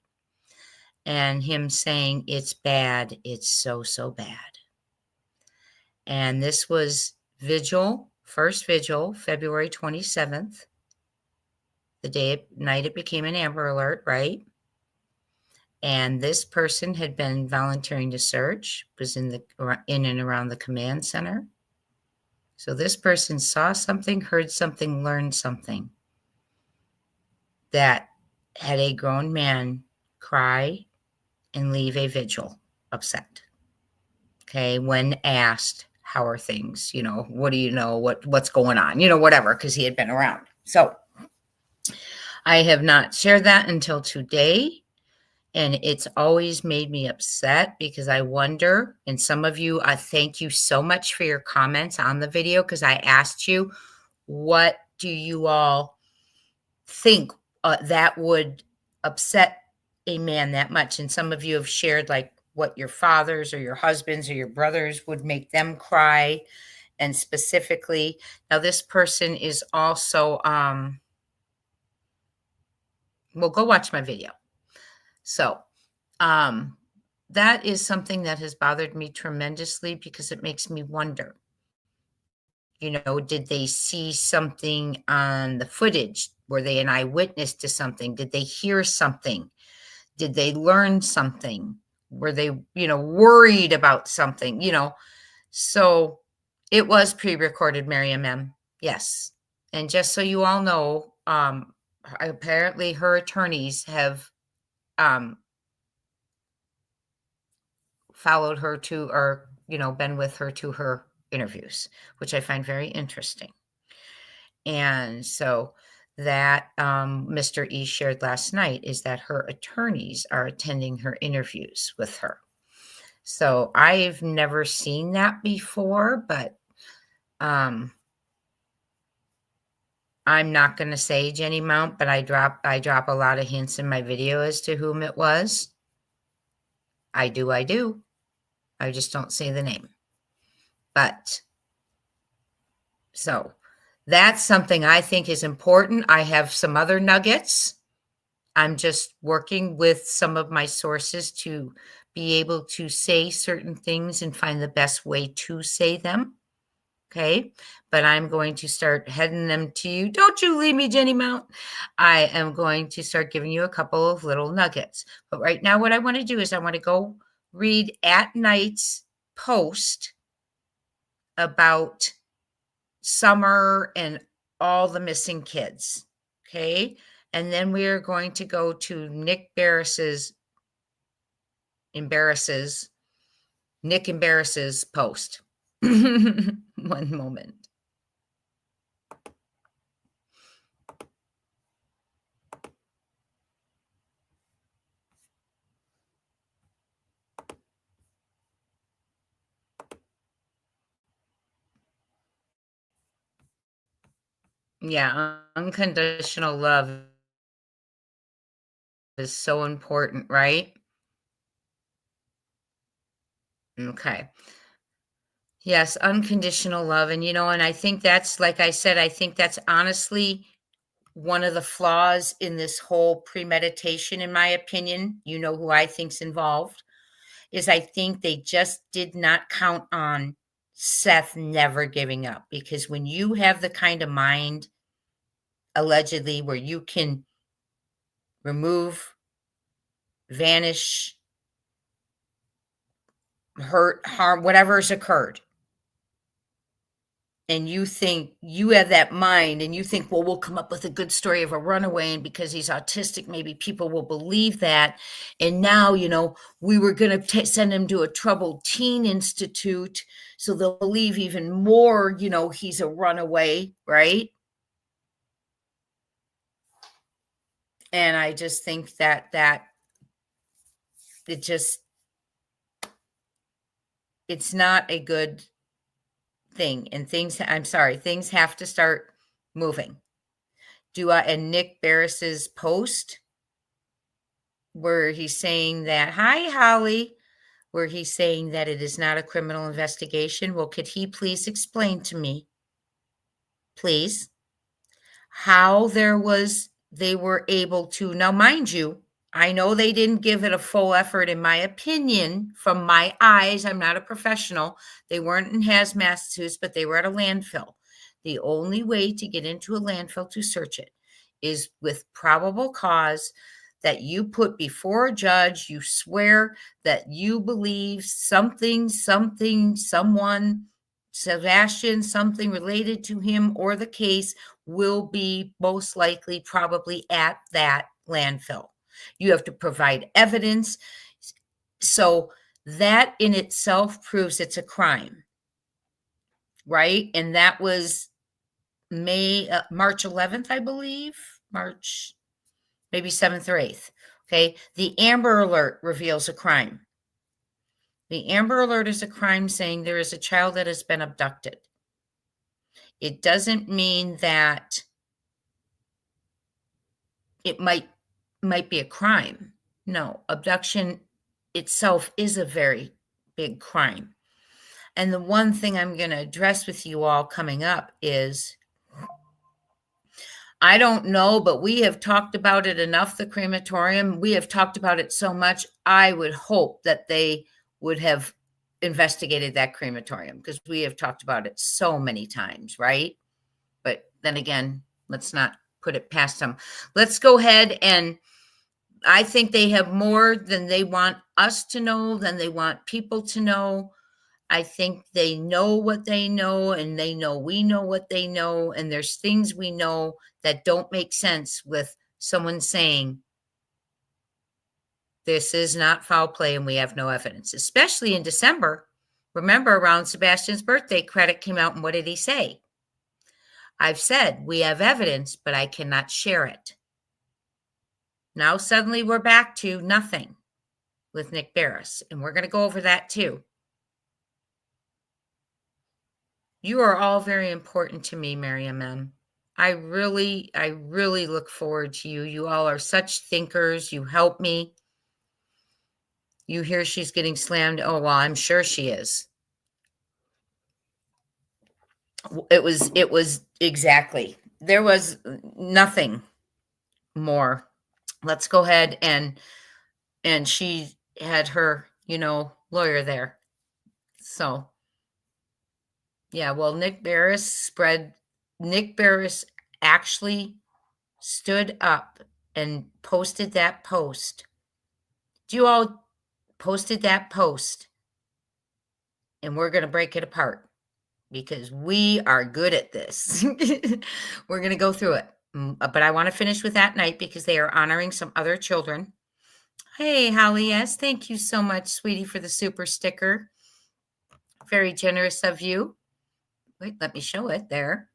and him saying it's bad. It's so, so bad. And this was first vigil, February 27th, the night it became an Amber Alert, right? And this person had been volunteering to search, was in and around the command center. So this person saw something, heard something, learned something that had a grown man cry and leave a vigil upset. Okay, when asked, how are things? What do you know? What's going on? Whatever, because he had been around. So I have not shared that until today. And it's always made me upset because I wonder, and some of you, I thank you so much for your comments on the video because I asked you, what do you all think that would upset a man that much? And some of you have shared like what your fathers or your husbands or your brothers would make them cry. And specifically, now this person is also, well, go watch my video. So that is something that has bothered me tremendously because it makes me wonder, did they see something on the footage? Were they an eyewitness to something? Did they hear something? Did they learn something? Were they, worried about something, So it was pre-recorded, Miriam M. Yes. And just so you all know, apparently her attorneys have followed her to, or, been with her to her interviews, which I find very interesting. And so that Mr. E shared last night is that her attorneys are attending her interviews with her. So I've never seen that before, but I'm not going to say Jenny Mount, but I drop a lot of hints in my video as to whom it was. I do. I just don't say the name. But So that's something I think is important. I have some other nuggets. I'm just working with some of my sources to be able to say certain things and find the best way to say them. Okay. But I'm going to start heading them to you. Don't you leave me, Jenny Mount. I am going to start giving you a couple of little nuggets. But right now, what I want to do is I want to go read AtNight's post about Summer and all the missing kids. Okay. And then we are going to go to Nick Beres's post. One moment. Yeah, unconditional love is so important, right? Okay. Yes, unconditional love. And, and I think that's, like I said, I think that's honestly one of the flaws in this whole premeditation, in my opinion. You know who I think's involved, is I think they just did not count on Seth never giving up. Because when you have the kind of mind, allegedly, where you can remove, vanish, hurt, harm, whatever's occurred, and you think you have that mind and you think, well, we'll come up with a good story of a runaway, and because he's autistic, maybe people will believe that. And now, we were going to send him to a troubled teen institute, so they'll believe even more, he's a runaway, right? And I just think that it's not a good thing. And things have to start moving. And Nick Beres's post, where he's saying that, hi, Holly, where he's saying that it is not a criminal investigation. Well, could he please explain to me, please, how they were able to, now mind you, I know they didn't give it a full effort, in my opinion, from my eyes. I'm not a professional. They weren't in hazmat suits, but they were at a landfill. The only way to get into a landfill to search it is with probable cause that you put before a judge. You swear that you believe something, someone, Sebastian, something related to him or the case will be most likely probably at that landfill. You have to provide evidence. So that in itself proves it's a crime, right? And that was March 11th, I believe, March, maybe 7th or 8th. Okay. The Amber Alert reveals a crime. The Amber Alert is a crime saying there is a child that has been abducted. It doesn't mean that it might be a crime. No, abduction itself is a very big crime. And the one thing I'm going to address with you all coming up is, I don't know, but we have talked about it enough, the crematorium. We have talked about it so much. I would hope that they would have investigated that crematorium, because we have talked about it so many times, right? But then again, let's not put it past them. Let's go ahead, and I think they have more than they want us to know, than they want people to know. I think they know what they know, and they know we know what they know. And there's things we know that don't make sense with someone saying this is not foul play and we have no evidence, especially in December. Remember, around Sebastian's birthday, Credit came out, and what did he say? I've said we have evidence, but I cannot share it. Now suddenly we're back to nothing with Nick Beres, and we're going to go over that too. You are all very important to me, Miriam M. I really look forward to you. You all are such thinkers. You help me. You hear she's getting slammed. Oh, well, I'm sure she is. It was exactly. There was nothing more. Let's go ahead and she had her, lawyer there. So, yeah, well, Nick Beres actually stood up and posted that post. You all posted that post, and we're going to break it apart because we are good at this. We're going to go through it. But I want to finish with AtNight because they are honoring some other children. Hey, Holly, yes, thank you so much, sweetie, for the super sticker. Very generous of you. Wait, let me show it there.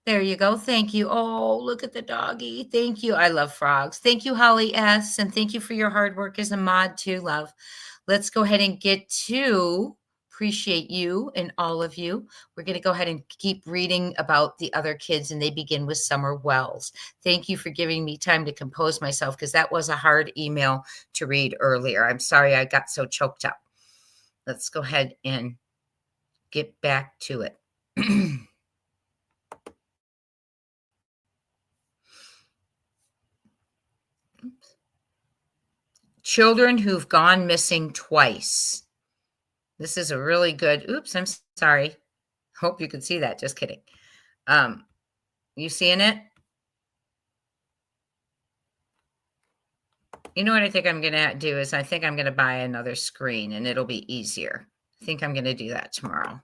There you go. Thank you. Oh, look at the doggy. Thank you. I love frogs. Thank you, Holly S. And thank you for your hard work as a mod too, love. Let's go ahead and get to appreciate you and all of you. We're going to go ahead and keep reading about the other kids, and they begin with Summer Wells. Thank you for giving me time to compose myself because that was a hard email to read earlier. I'm sorry I got so choked up. Let's go ahead and get back to it. Children who've gone missing twice. This is a really good, oops, I'm sorry. Hope you could see that. Just kidding. You seeing it? You know what I think I'm going to do is I think I'm going to buy another screen and it'll be easier. I think I'm going to do that tomorrow.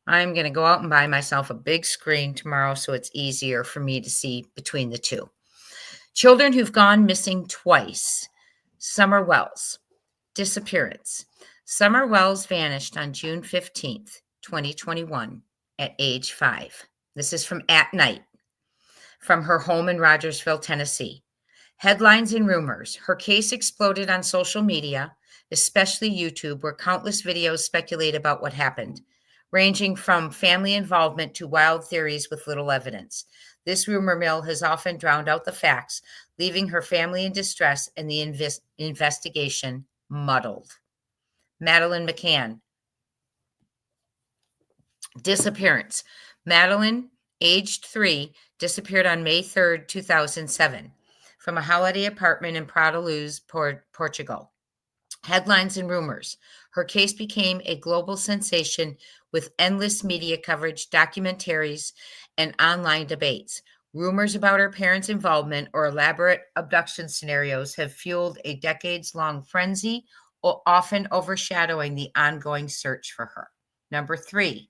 I'm going to go out and buy myself a big screen tomorrow so it's easier for me to see between the two. Children who've gone missing twice. Summer Wells. Disappearance. Summer Wells vanished on June 15th, 2021 at age 5. This is from AtNight, from her home in Rogersville, Tennessee. Headlines and rumors. Her case exploded on social media, especially YouTube, where countless videos speculate about what happened, ranging from family involvement to wild theories with little evidence. This rumor mill has often drowned out the facts, leaving her family in distress and the investigation muddled. Madeline McCann. Disappearance. Madeline, aged 3, disappeared on May 3rd, 2007, from a holiday apartment in Pradaluz, Portugal. Headlines and rumors. Her case became a global sensation with endless media coverage, documentaries, and online debates. Rumors about her parents' involvement or elaborate abduction scenarios have fueled a decades-long frenzy, often overshadowing the ongoing search for her. Number 3,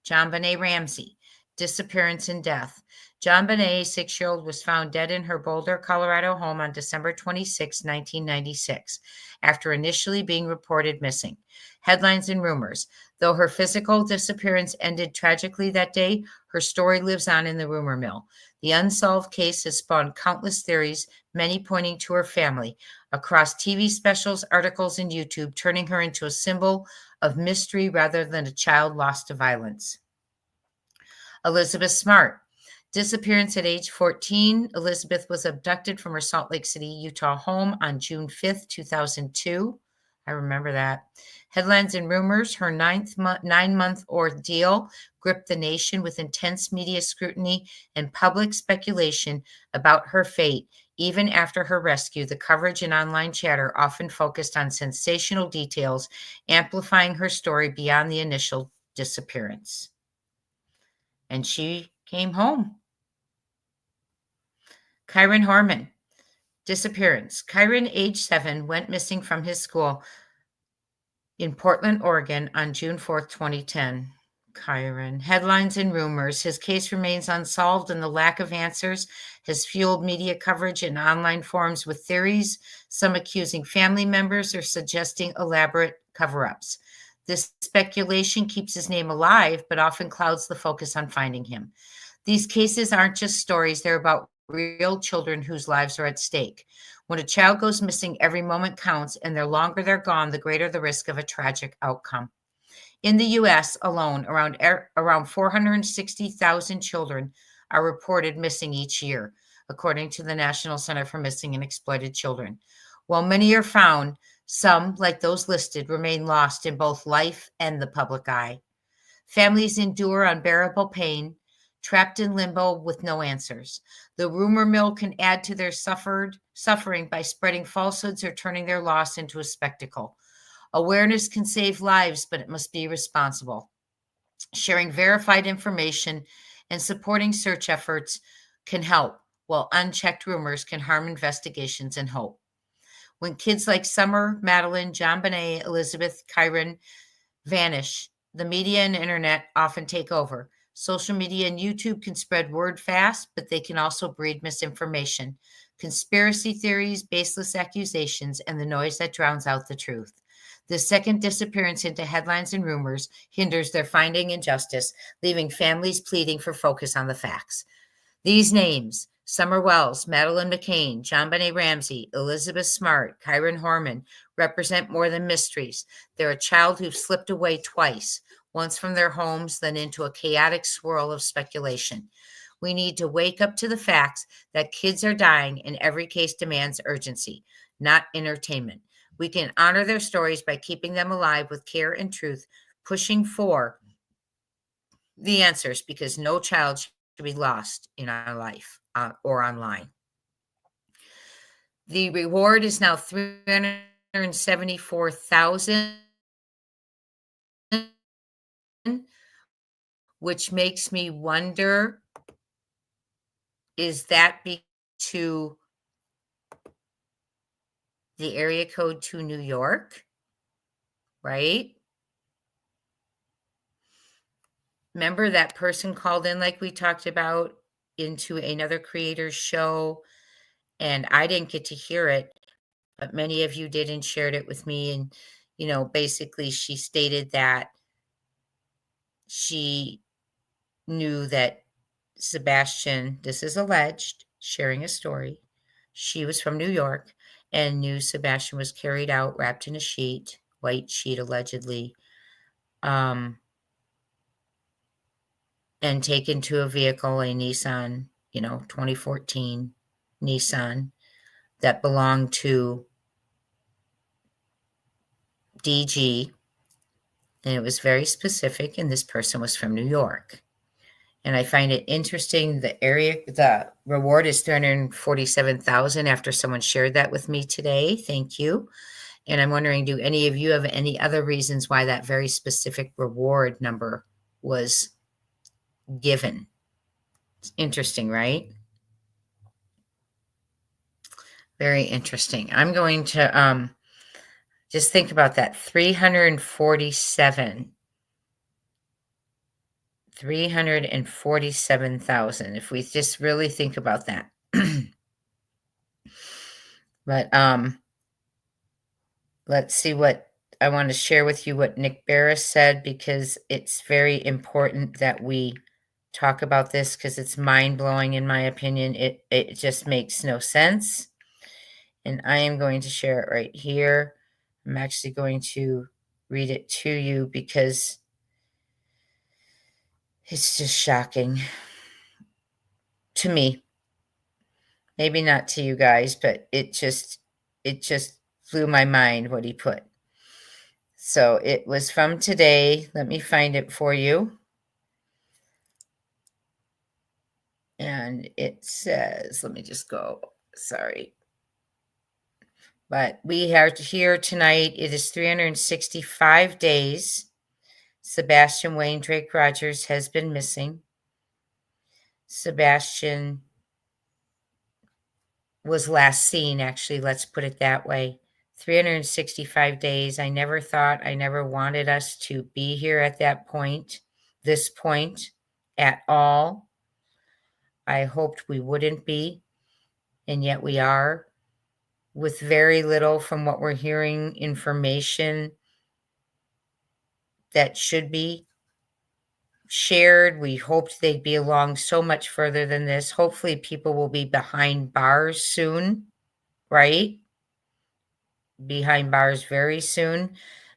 JonBenet Ramsey, disappearance and death. JonBenet, 6-year-old, was found dead in her Boulder, Colorado home on December 26, 1996, after initially being reported missing. Headlines and rumors. Though her physical disappearance ended tragically that day, her story lives on in the rumor mill. The unsolved case has spawned countless theories, many pointing to her family, across TV specials, articles, and YouTube, turning her into a symbol of mystery rather than a child lost to violence. Elizabeth Smart. Disappearance at age 14. Elizabeth was abducted from her Salt Lake City, Utah home on June 5th, 2002. I remember that. Headlines and rumors. Her 9-month ordeal gripped the nation with intense media scrutiny and public speculation about her fate. Even after her rescue, the coverage and online chatter often focused on sensational details, amplifying her story beyond the initial disappearance. And she came home. Kyron Horman. Disappearance. Kyron, age 7, went missing from his school in Portland, Oregon on June 4th, 2010. Kyron. Headlines and rumors. His case remains unsolved, and the lack of answers has fueled media coverage and online forums with theories, some accusing family members or suggesting elaborate cover-ups. This speculation keeps his name alive, but often clouds the focus on finding him. These cases aren't just stories, they're about real children whose lives are at stake. When a child goes missing, every moment counts, and the longer they're gone, the greater the risk of a tragic outcome. In the U.S. alone, around 460,000 children are reported missing each year, according to the National Center for Missing and Exploited Children. While many are found, some, like those listed, remain lost in both life and the public eye. Families endure unbearable pain, trapped in limbo with no answers. The rumor mill can add to their suffering by spreading falsehoods or turning their loss into a spectacle. Awareness can save lives, but it must be responsible. Sharing verified information and supporting search efforts can help, while unchecked rumors can harm investigations and hope. When kids like Summer, Madeline, John Bonet, Elizabeth, Kyron vanish, the media and internet often take over. Social media and YouTube can spread word fast, but they can also breed misinformation, conspiracy theories, baseless accusations, and the noise that drowns out the truth. The second disappearance into headlines and rumors hinders their finding and justice, leaving families pleading for focus on the facts. These names, Summer Wells, Madeline McCain, John Bonet Ramsey, Elizabeth Smart, Kyron Horman, represent more than mysteries. They're a child who slipped away twice, once from their homes, then into a chaotic swirl of speculation. We need to wake up to the facts that kids are dying, and every case demands urgency, not entertainment. We can honor their stories by keeping them alive with care and truth, pushing for the answers, because no child should be lost in our life or online. The reward is now $374,000, which makes me wonder, is that to the area code to New York, right? Remember that person called in, like we talked about, into another creator's show, and I didn't get to hear it, but many of you did and shared it with me. And, basically she stated that she knew that Sebastian, this is alleged, sharing a story, she was from New York and knew Sebastian was carried out wrapped in a sheet, white sheet allegedly, and taken to a vehicle, a Nissan, 2014 Nissan that belonged to DG. And it was very specific, and this person was from New York. And I find it interesting, the reward is $347,000 after someone shared that with me today. Thank you. And I'm wondering, do any of you have any other reasons why that very specific reward number was given? It's interesting, right? Very interesting. I'm going to just think about that. 347,000. If we just really think about that. But let's see what I want to share with you, what Nick Beres said, because it's very important that we talk about this, because it's mind-blowing in my opinion. It just makes no sense. And I am going to share it right here. I'm actually going to read it to you because it's just shocking to me. Maybe not to you guys, but it just blew my mind what he put. So it was from today. Let me find it for you. And it says, let me just go, sorry. But we are here tonight. It is 365 days. Sebastian Wayne Drake Rogers has been missing. Sebastian was last seen, actually, let's put it that way. 365 days. I never wanted us to be here at this point at all. I hoped we wouldn't be, and yet we are, with very little, from what we're hearing, information that should be shared. We hoped they'd be along so much further than this. Hopefully people will be behind bars soon, right? Behind bars very soon,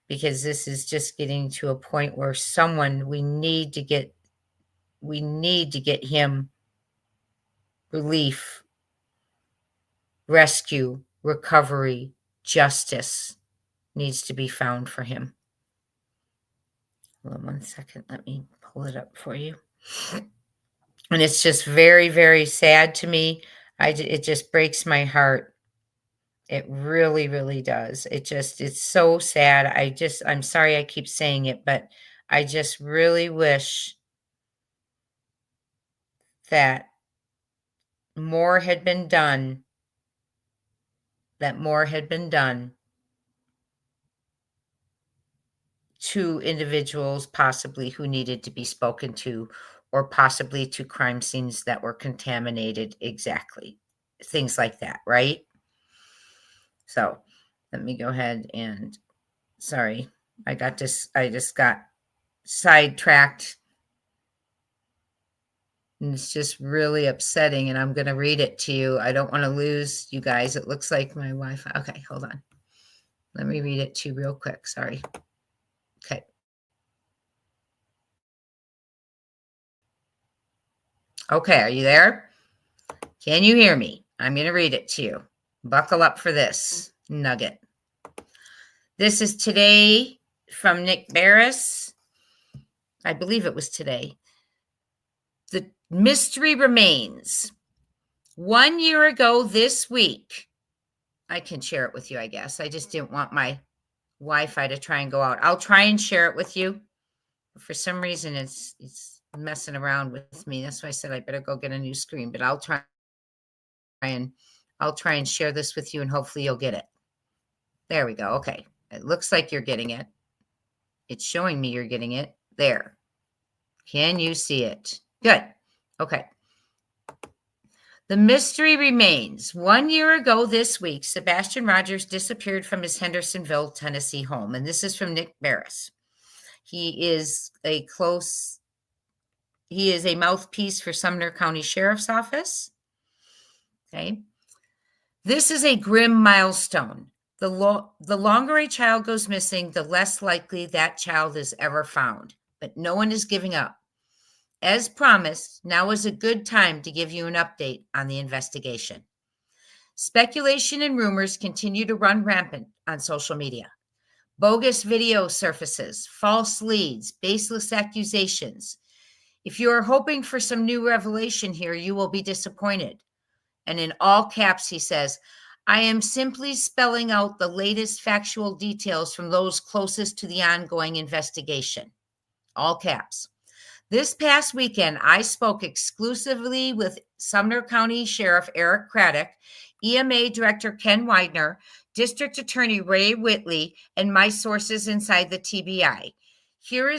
because this is just getting to a point where we need to get him relief, rescue, recovery, justice needs to be found for him. Hold on 1 second. Let me pull it up for you. And it's just very, very sad to me. It just breaks my heart. It really, really does. It's so sad. I'm sorry I keep saying it, but I just really wish that more had been done, to individuals possibly who needed to be spoken to, or possibly to crime scenes that were contaminated. Exactly. Things like that, right? So let me go ahead and, sorry, I just got sidetracked. And it's just really upsetting, and I'm going to read it to you. I don't want to lose you guys. It looks like my Wi-Fi. Okay, hold on. Let me read it to you real quick. Sorry. Okay. Okay, are you there? Can you hear me? I'm going to read it to you. Buckle up for this nugget. This is today from Nick Beres. I believe it was today. The mystery remains. 1 year ago this week, I can share it with you, I guess. I just didn't want my Wi-Fi to try and go out. I'll try and share it with you. For some reason, it's messing around with me. That's why I said I better go get a new screen. But I'll try and share this with you, and hopefully you'll get it. There we go. Okay. It looks like you're getting it. It's showing me you're getting it. There. Can you see it? Good. Okay. The mystery remains. 1 year ago this week, Sebastian Rogers disappeared from his Hendersonville, Tennessee home. And this is from Nick Beres. He is a mouthpiece for Sumner County Sheriff's Office. Okay. This is a grim milestone. The longer a child goes missing, the less likely that child is ever found. But no one is giving up. As promised, now is a good time to give you an update on the investigation. Speculation and rumors continue to run rampant on social media. Bogus video surfaces, false leads, baseless accusations. If you are hoping for some new revelation here, you will be disappointed. And in all caps, he says, I am simply spelling out the latest factual details from those closest to the ongoing investigation. All caps. This past weekend, I spoke exclusively with Sumner County Sheriff Eric Craddock, EMA Director Ken Widener, District Attorney Ray Whitley, and my sources inside the TBI. Here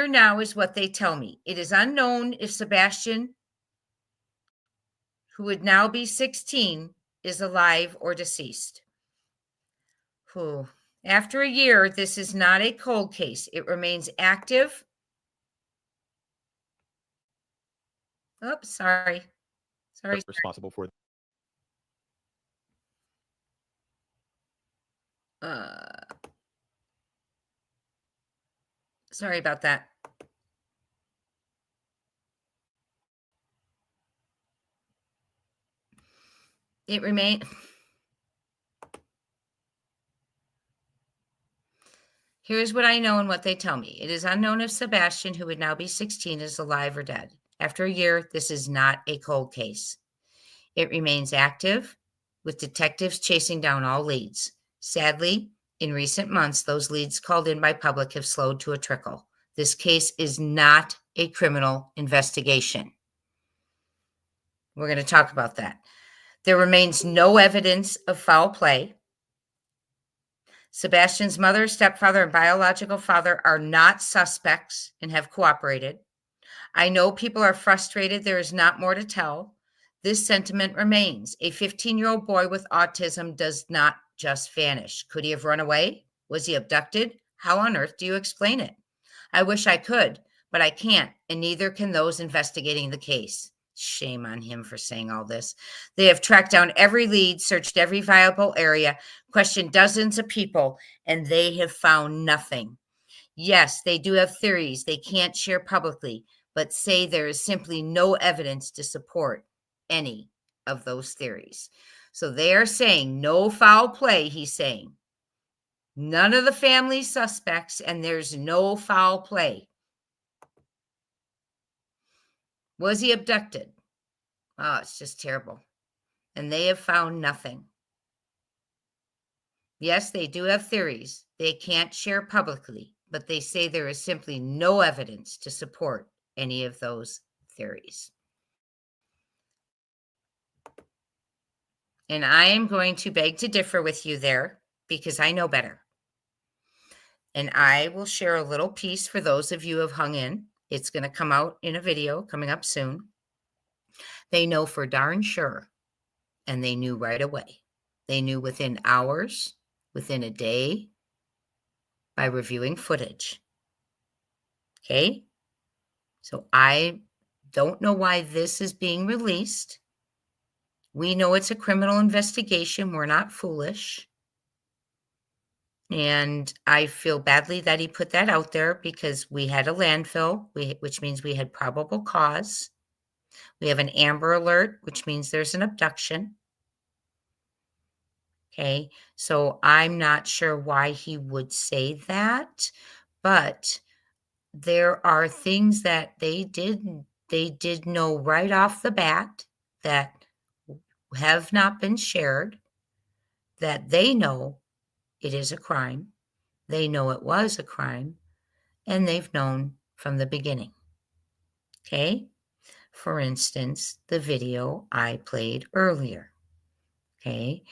now is what they tell me. It is unknown if Sebastian, who would now be 16, is alive or deceased. After a year, this is not a cold case. It remains active. Oops, sorry. Responsible for sorry about that. It remains. Here's what I know and what they tell me. It is unknown if Sebastian, who would now be 16, is alive or dead. After a year, this is not a cold case. It remains active, with detectives chasing down all leads. Sadly, in recent months, those leads called in by public have slowed to a trickle. This case is not a criminal investigation. We're going to talk about that. There remains no evidence of foul play. Sebastian's mother, stepfather, and biological father are not suspects and have cooperated. I know people are frustrated. There is not more to tell. This sentiment remains. A 15-year-old boy with autism does not just vanish. Could he have run away? Was he abducted? How on earth do you explain it? I wish I could, but I can't, and neither can those investigating the case. Shame on him for saying all this. They have tracked down every lead, searched every viable area, questioned dozens of people, and they have found nothing. Yes, they do have theories they can't share publicly, but say there is simply no evidence to support any of those theories. So they are saying no foul play, he's saying. None of the family suspects, and there's no foul play. Was he abducted? Oh, it's just terrible. And they have found nothing. Yes, they do have theories they can't share publicly, but they say there is simply no evidence to support any of those theories. And I am going to beg to differ with you there because I know better. And I will share a little piece for those of you who have hung in. It's going to come out in a video coming up soon. They know for darn sure, and they knew right away. They knew within hours, within a day, by reviewing footage. Okay? So I don't know why this is being released. We know it's a criminal investigation. We're not foolish. And I feel badly that he put that out there because we had a landfill, which means we had probable cause. We have an Amber Alert, which means there's an abduction. Okay, so I'm not sure why he would say that, but there are things that they did know right off the bat that have not been shared, that they know it is a crime. They know it was a crime, and they've known from the beginning. Okay? For instance, the video I played earlier. Okay?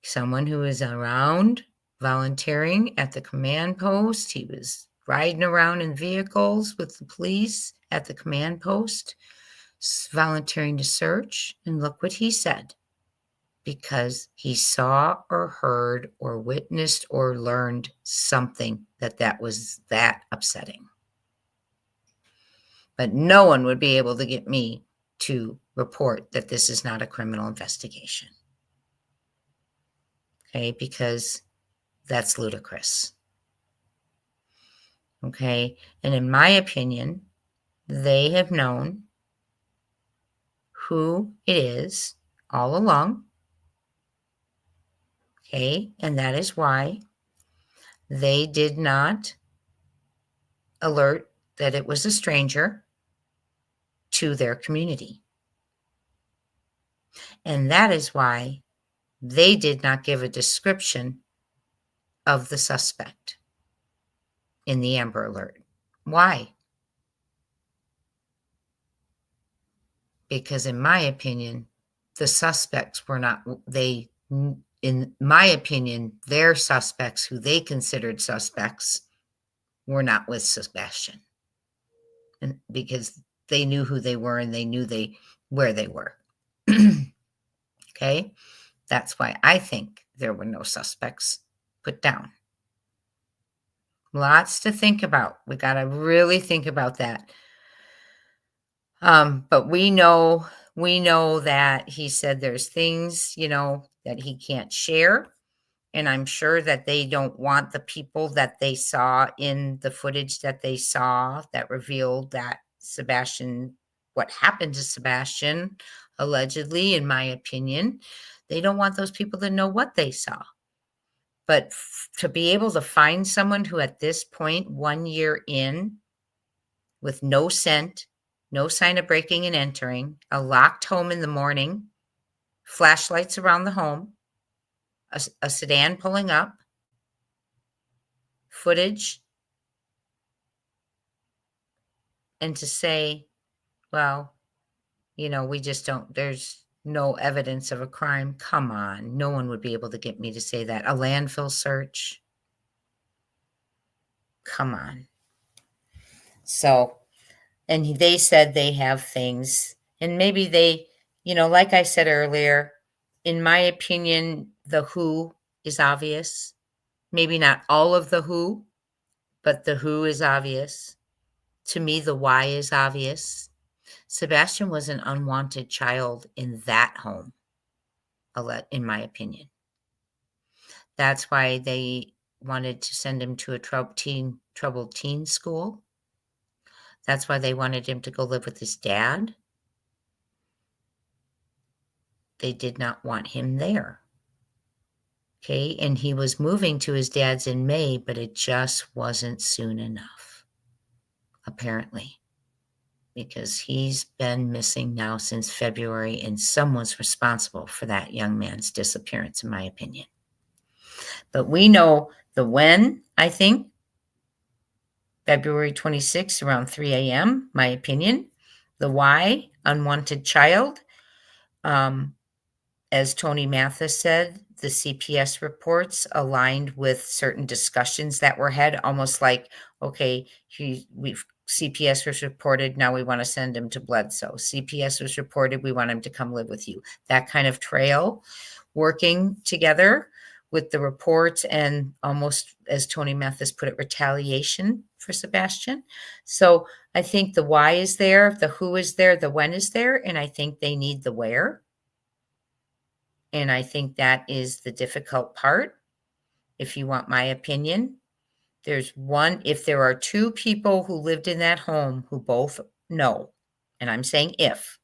Someone who is around volunteering at the command post. He was riding around in vehicles with the police at the command post, volunteering to search. And look what he said. Because he saw or heard or witnessed or learned something that was that upsetting. But no one would be able to get me to report that this is not a criminal investigation. Okay, because that's ludicrous. Okay, and in my opinion, they have known who it is all along. Okay, and that is why they did not alert that it was a stranger to their community. And that is why they did not give a description of the suspect in the Amber Alert. Why? Because in my opinion, the suspects were not, in my opinion, their suspects, who they considered suspects, were not with Sebastian. And because they knew who they were and they knew where they were. Okay? That's why I think there were no suspects put down. Lots to think about. We got to really think about that. But we know that he said there's things, that he can't share. And I'm sure that they don't want the people that they saw in the footage that they saw that revealed that what happened to Sebastian, allegedly, in my opinion, they don't want those people to know what they saw. But to be able to find someone who at this point, 1 year in, with no scent, no sign of breaking and entering, a locked home in the morning, flashlights around the home, a sedan pulling up, footage, and to say, well, we just don't, there's no evidence of a crime. Come on. No one would be able to get me to say that. A landfill search. Come on. So, and they said they have things, and maybe they, like I said earlier, in my opinion, the who is obvious. Maybe not all of the who, but the who is obvious. To me, the why is obvious. Sebastian was an unwanted child in that home, in my opinion. That's why they wanted to send him to a troubled teen school. That's why they wanted him to go live with his dad. They did not want him there. Okay. And he was moving to his dad's in May, but it just wasn't soon enough, apparently, because he's been missing now since February, and someone's responsible for that young man's disappearance, in my opinion. But we know the when, I think, February 26th around 3 a.m., my opinion. The why, unwanted child. As Tony Mathis said, the CPS reports aligned with certain discussions that were had, almost like, okay, CPS was reported, now we want to send him to Bledsoe. CPS was reported, we want him to come live with you. That kind of trail working together with the reports and almost, as Tony Mathis put it, retaliation for Sebastian. So I think the why is there, the who is there, the when is there, and I think they need the where. And I think that is the difficult part. If you want my opinion, there's one, if there are two people who lived in that home who both know, and I'm saying if,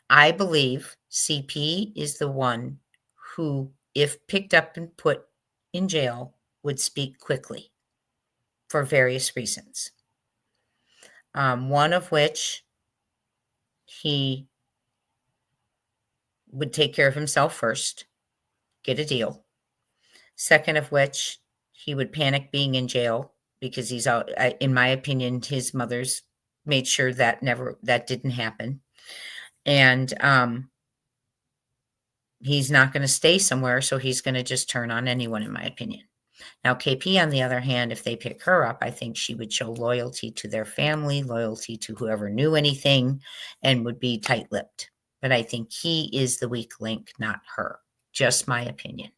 I believe CP is the one who, if picked up and put in jail, would speak quickly for various reasons. One of which, he would take care of himself first, get a deal. Second of which, he would panic being in jail because he's out. In my opinion, his mother's made sure that didn't happen. And he's not going to stay somewhere, so he's going to just turn on anyone, in my opinion. Now, KP, on the other hand, if they pick her up, I think she would show loyalty to their family, loyalty to whoever knew anything, and would be tight-lipped. But I think he is the weak link, not her. Just my opinion.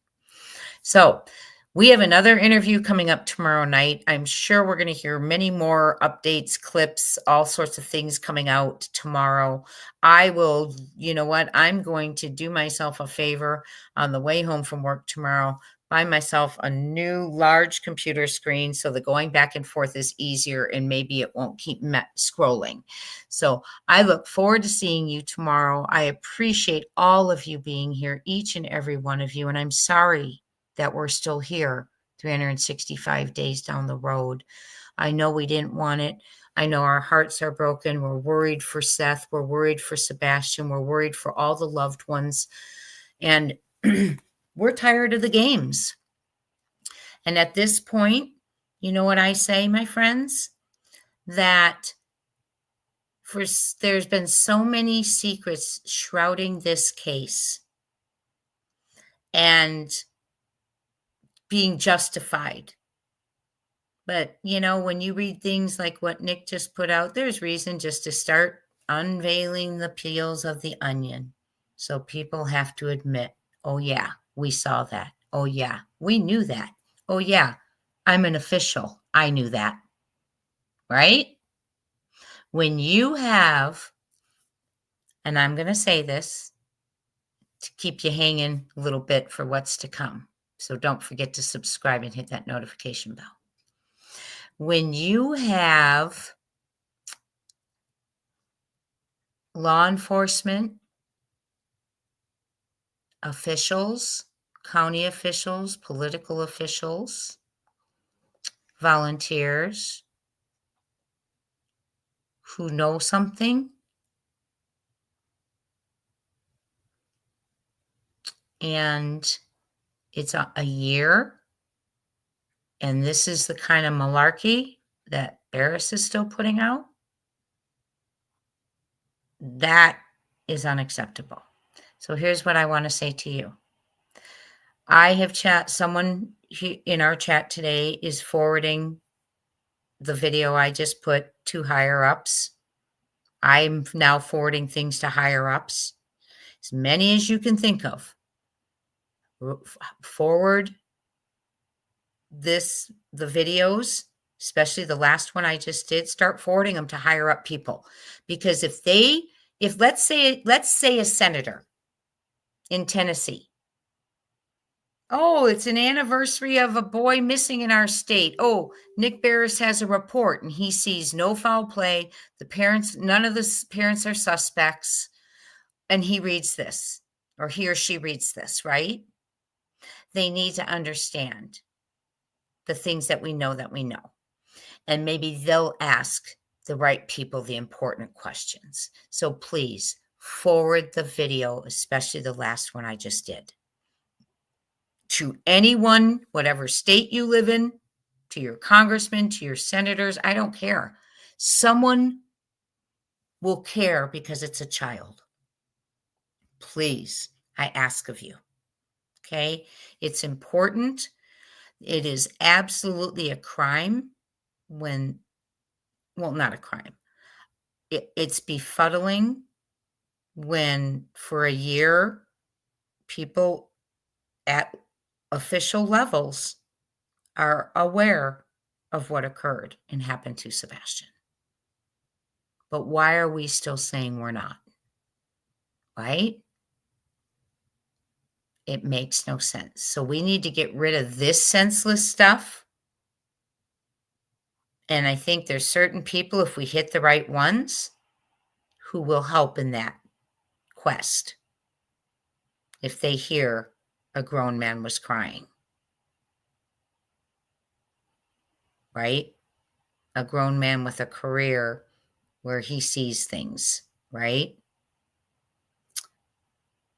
So we have another interview coming up tomorrow night. I'm sure we're going to hear many more updates, clips, all sorts of things coming out tomorrow. I will, you know what? I'm going to do myself a favor on the way home from work tomorrow. Buy myself a new large computer screen so the going back and forth is easier and maybe it won't keep scrolling. So I look forward to seeing you tomorrow. I appreciate all of you being here, each and every one of you. And I'm sorry that we're still here 365 days down the road. I know we didn't want it. I know our hearts are broken. We're worried for Seth. We're worried for Sebastian. We're worried for all the loved ones. And we're tired of the games. And at this point, you know what I say, my friends? That there's been so many secrets shrouding this case and being justified. But, you know, when you read things like what Nick just put out, there's reason just to start unveiling the peels of the onion. So people have to admit, oh, yeah, we saw that. Oh, yeah, we knew that. Oh, yeah, I'm an official. I knew that. Right? When you have, and I'm going to say this to keep you hanging a little bit for what's to come. So don't forget to subscribe and hit that notification bell. When you have law enforcement officials, county officials, political officials, volunteers who know something and it's a year, and this is the kind of malarkey that Beres is still putting out, that is unacceptable. So here's what I want to say to you. I have someone in our chat today is forwarding the video I just put to higher ups. I'm now forwarding things to higher ups, as many as you can think of. Forward the videos, especially the last one I just did, start forwarding them to higher up people. Because if let's say a senator in Tennessee, oh, it's an anniversary of a boy missing in our state. Oh, Nick Beres has a report and he sees no foul play. The parents, none of the parents are suspects. And he reads this, or he or she reads this, right? they need to understand the things that we know. And maybe they'll ask the right people the important questions. So please forward the video, especially the last one I just did, to anyone, whatever state you live in, to your congressman, to your senators. I don't care. Someone will care because it's a child. Please, I ask of you. Okay? It's important. It is absolutely a crime when, well, not a crime. It's befuddling when for a year people at official levels are aware of what occurred and happened to Sebastian. But why are we still saying we're not? Right? It makes no sense. So we need to get rid of this senseless stuff. And I think there's certain people, if we hit the right ones, who will help in that quest if they hear a grown man was crying. Right? A grown man with a career where he sees things, right?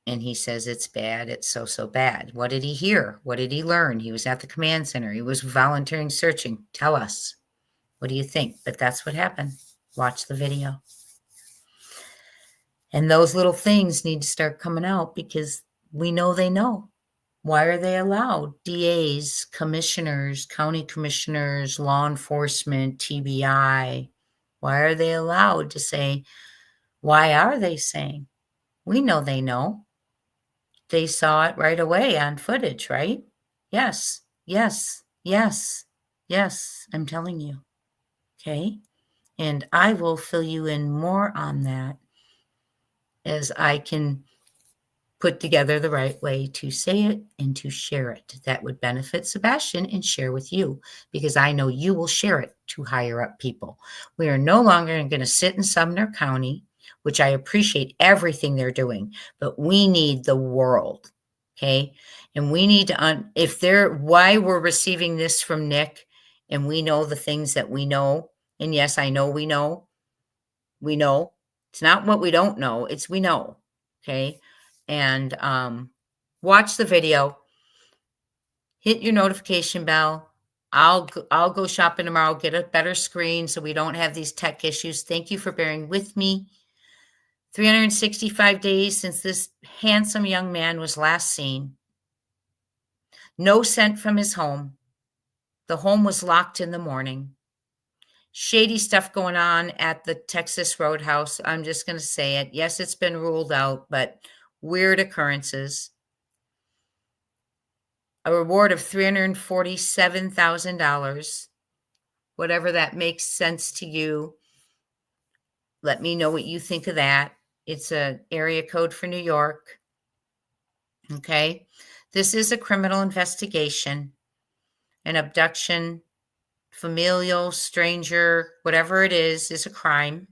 And he says it's bad, it's so bad. What did he hear? What did he learn? He was at the command center. He was volunteering, searching. Tell us. What do you think? But that's what happened. Watch the video. And those little things need to start coming out because we know they know. Why are they allowed? DAs, commissioners, county commissioners, law enforcement, TBI. Why are they allowed to say, why are they saying? We know they know. They saw it right away on footage, right? Yes, yes, yes, yes, I'm telling you. Okay? And I will fill you in more on that as I can put together the right way to say it and to share it. That would benefit Sebastian and share with you because I know you will share it to higher up people. We are no longer going to sit in Sumner County, which I appreciate everything they're doing, but we need the world. Okay. And we need to, if they're, why we're receiving this from Nick and we know the things that we know. And yes, I know we know. It's not what we don't know. It's we know. Okay. And watch the video. Hit your notification bell. I'll go shopping tomorrow, get a better screen so we don't have these tech issues. Thank you for bearing with me. 365 days since this handsome young man was last seen. No scent from his home. The home was locked in the morning. Shady stuff going on at the Texas Roadhouse. I'm just going to say it. Yes, it's been ruled out, but weird occurrences. A reward of $347,000. Whatever that makes sense to you. Let me know what you think of that. It's an area code for New York. Okay. This is a criminal investigation. An abduction, familial, stranger, whatever it is a crime.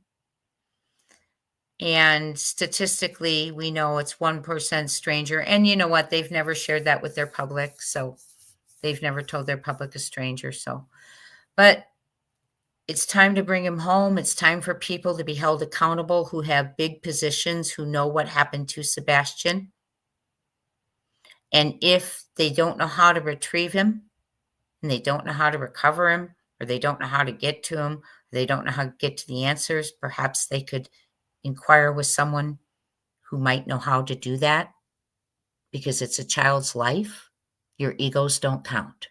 And statistically, we know it's 1% stranger. And you know what? They've never shared that with their public. So they've never told their public a stranger. So, but it's time to bring him home. It's time for people to be held accountable who have big positions, who know what happened to Sebastian. And if they don't know how to retrieve him, and they don't know how to recover him, or they don't know how to get to him, or they don't know how to get to the answers, perhaps they could inquire with someone who might know how to do that, because it's a child's life. Your egos don't count.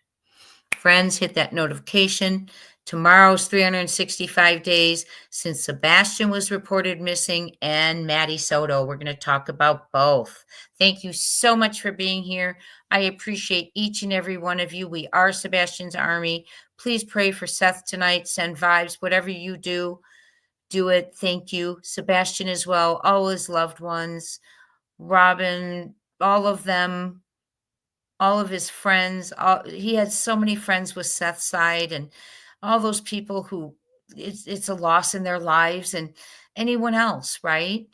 Friends, hit that notification. Tomorrow's 365 days since Sebastian was reported missing and Maddie Soto. We're going to talk about both. Thank you so much for being here. I appreciate each and every one of you. We are Sebastian's Army. Please pray for Seth tonight. Send vibes. Whatever you do, do it. Thank you. Sebastian as well. All his loved ones. Robin, all of them. All of his friends. He had so many friends with Seth's side, and all those people who it's a loss in their lives, and anyone else, right?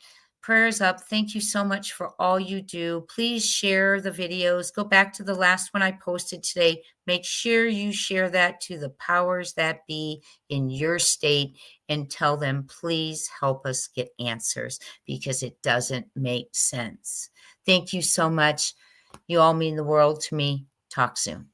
prayers up. Thank you so much for all you do. Please share the videos. Go back to the last one I posted today. Make sure you share that to the powers that be in your state and tell them, please help us get answers, because it doesn't make sense. Thank you so much. You all mean the world to me. Talk soon.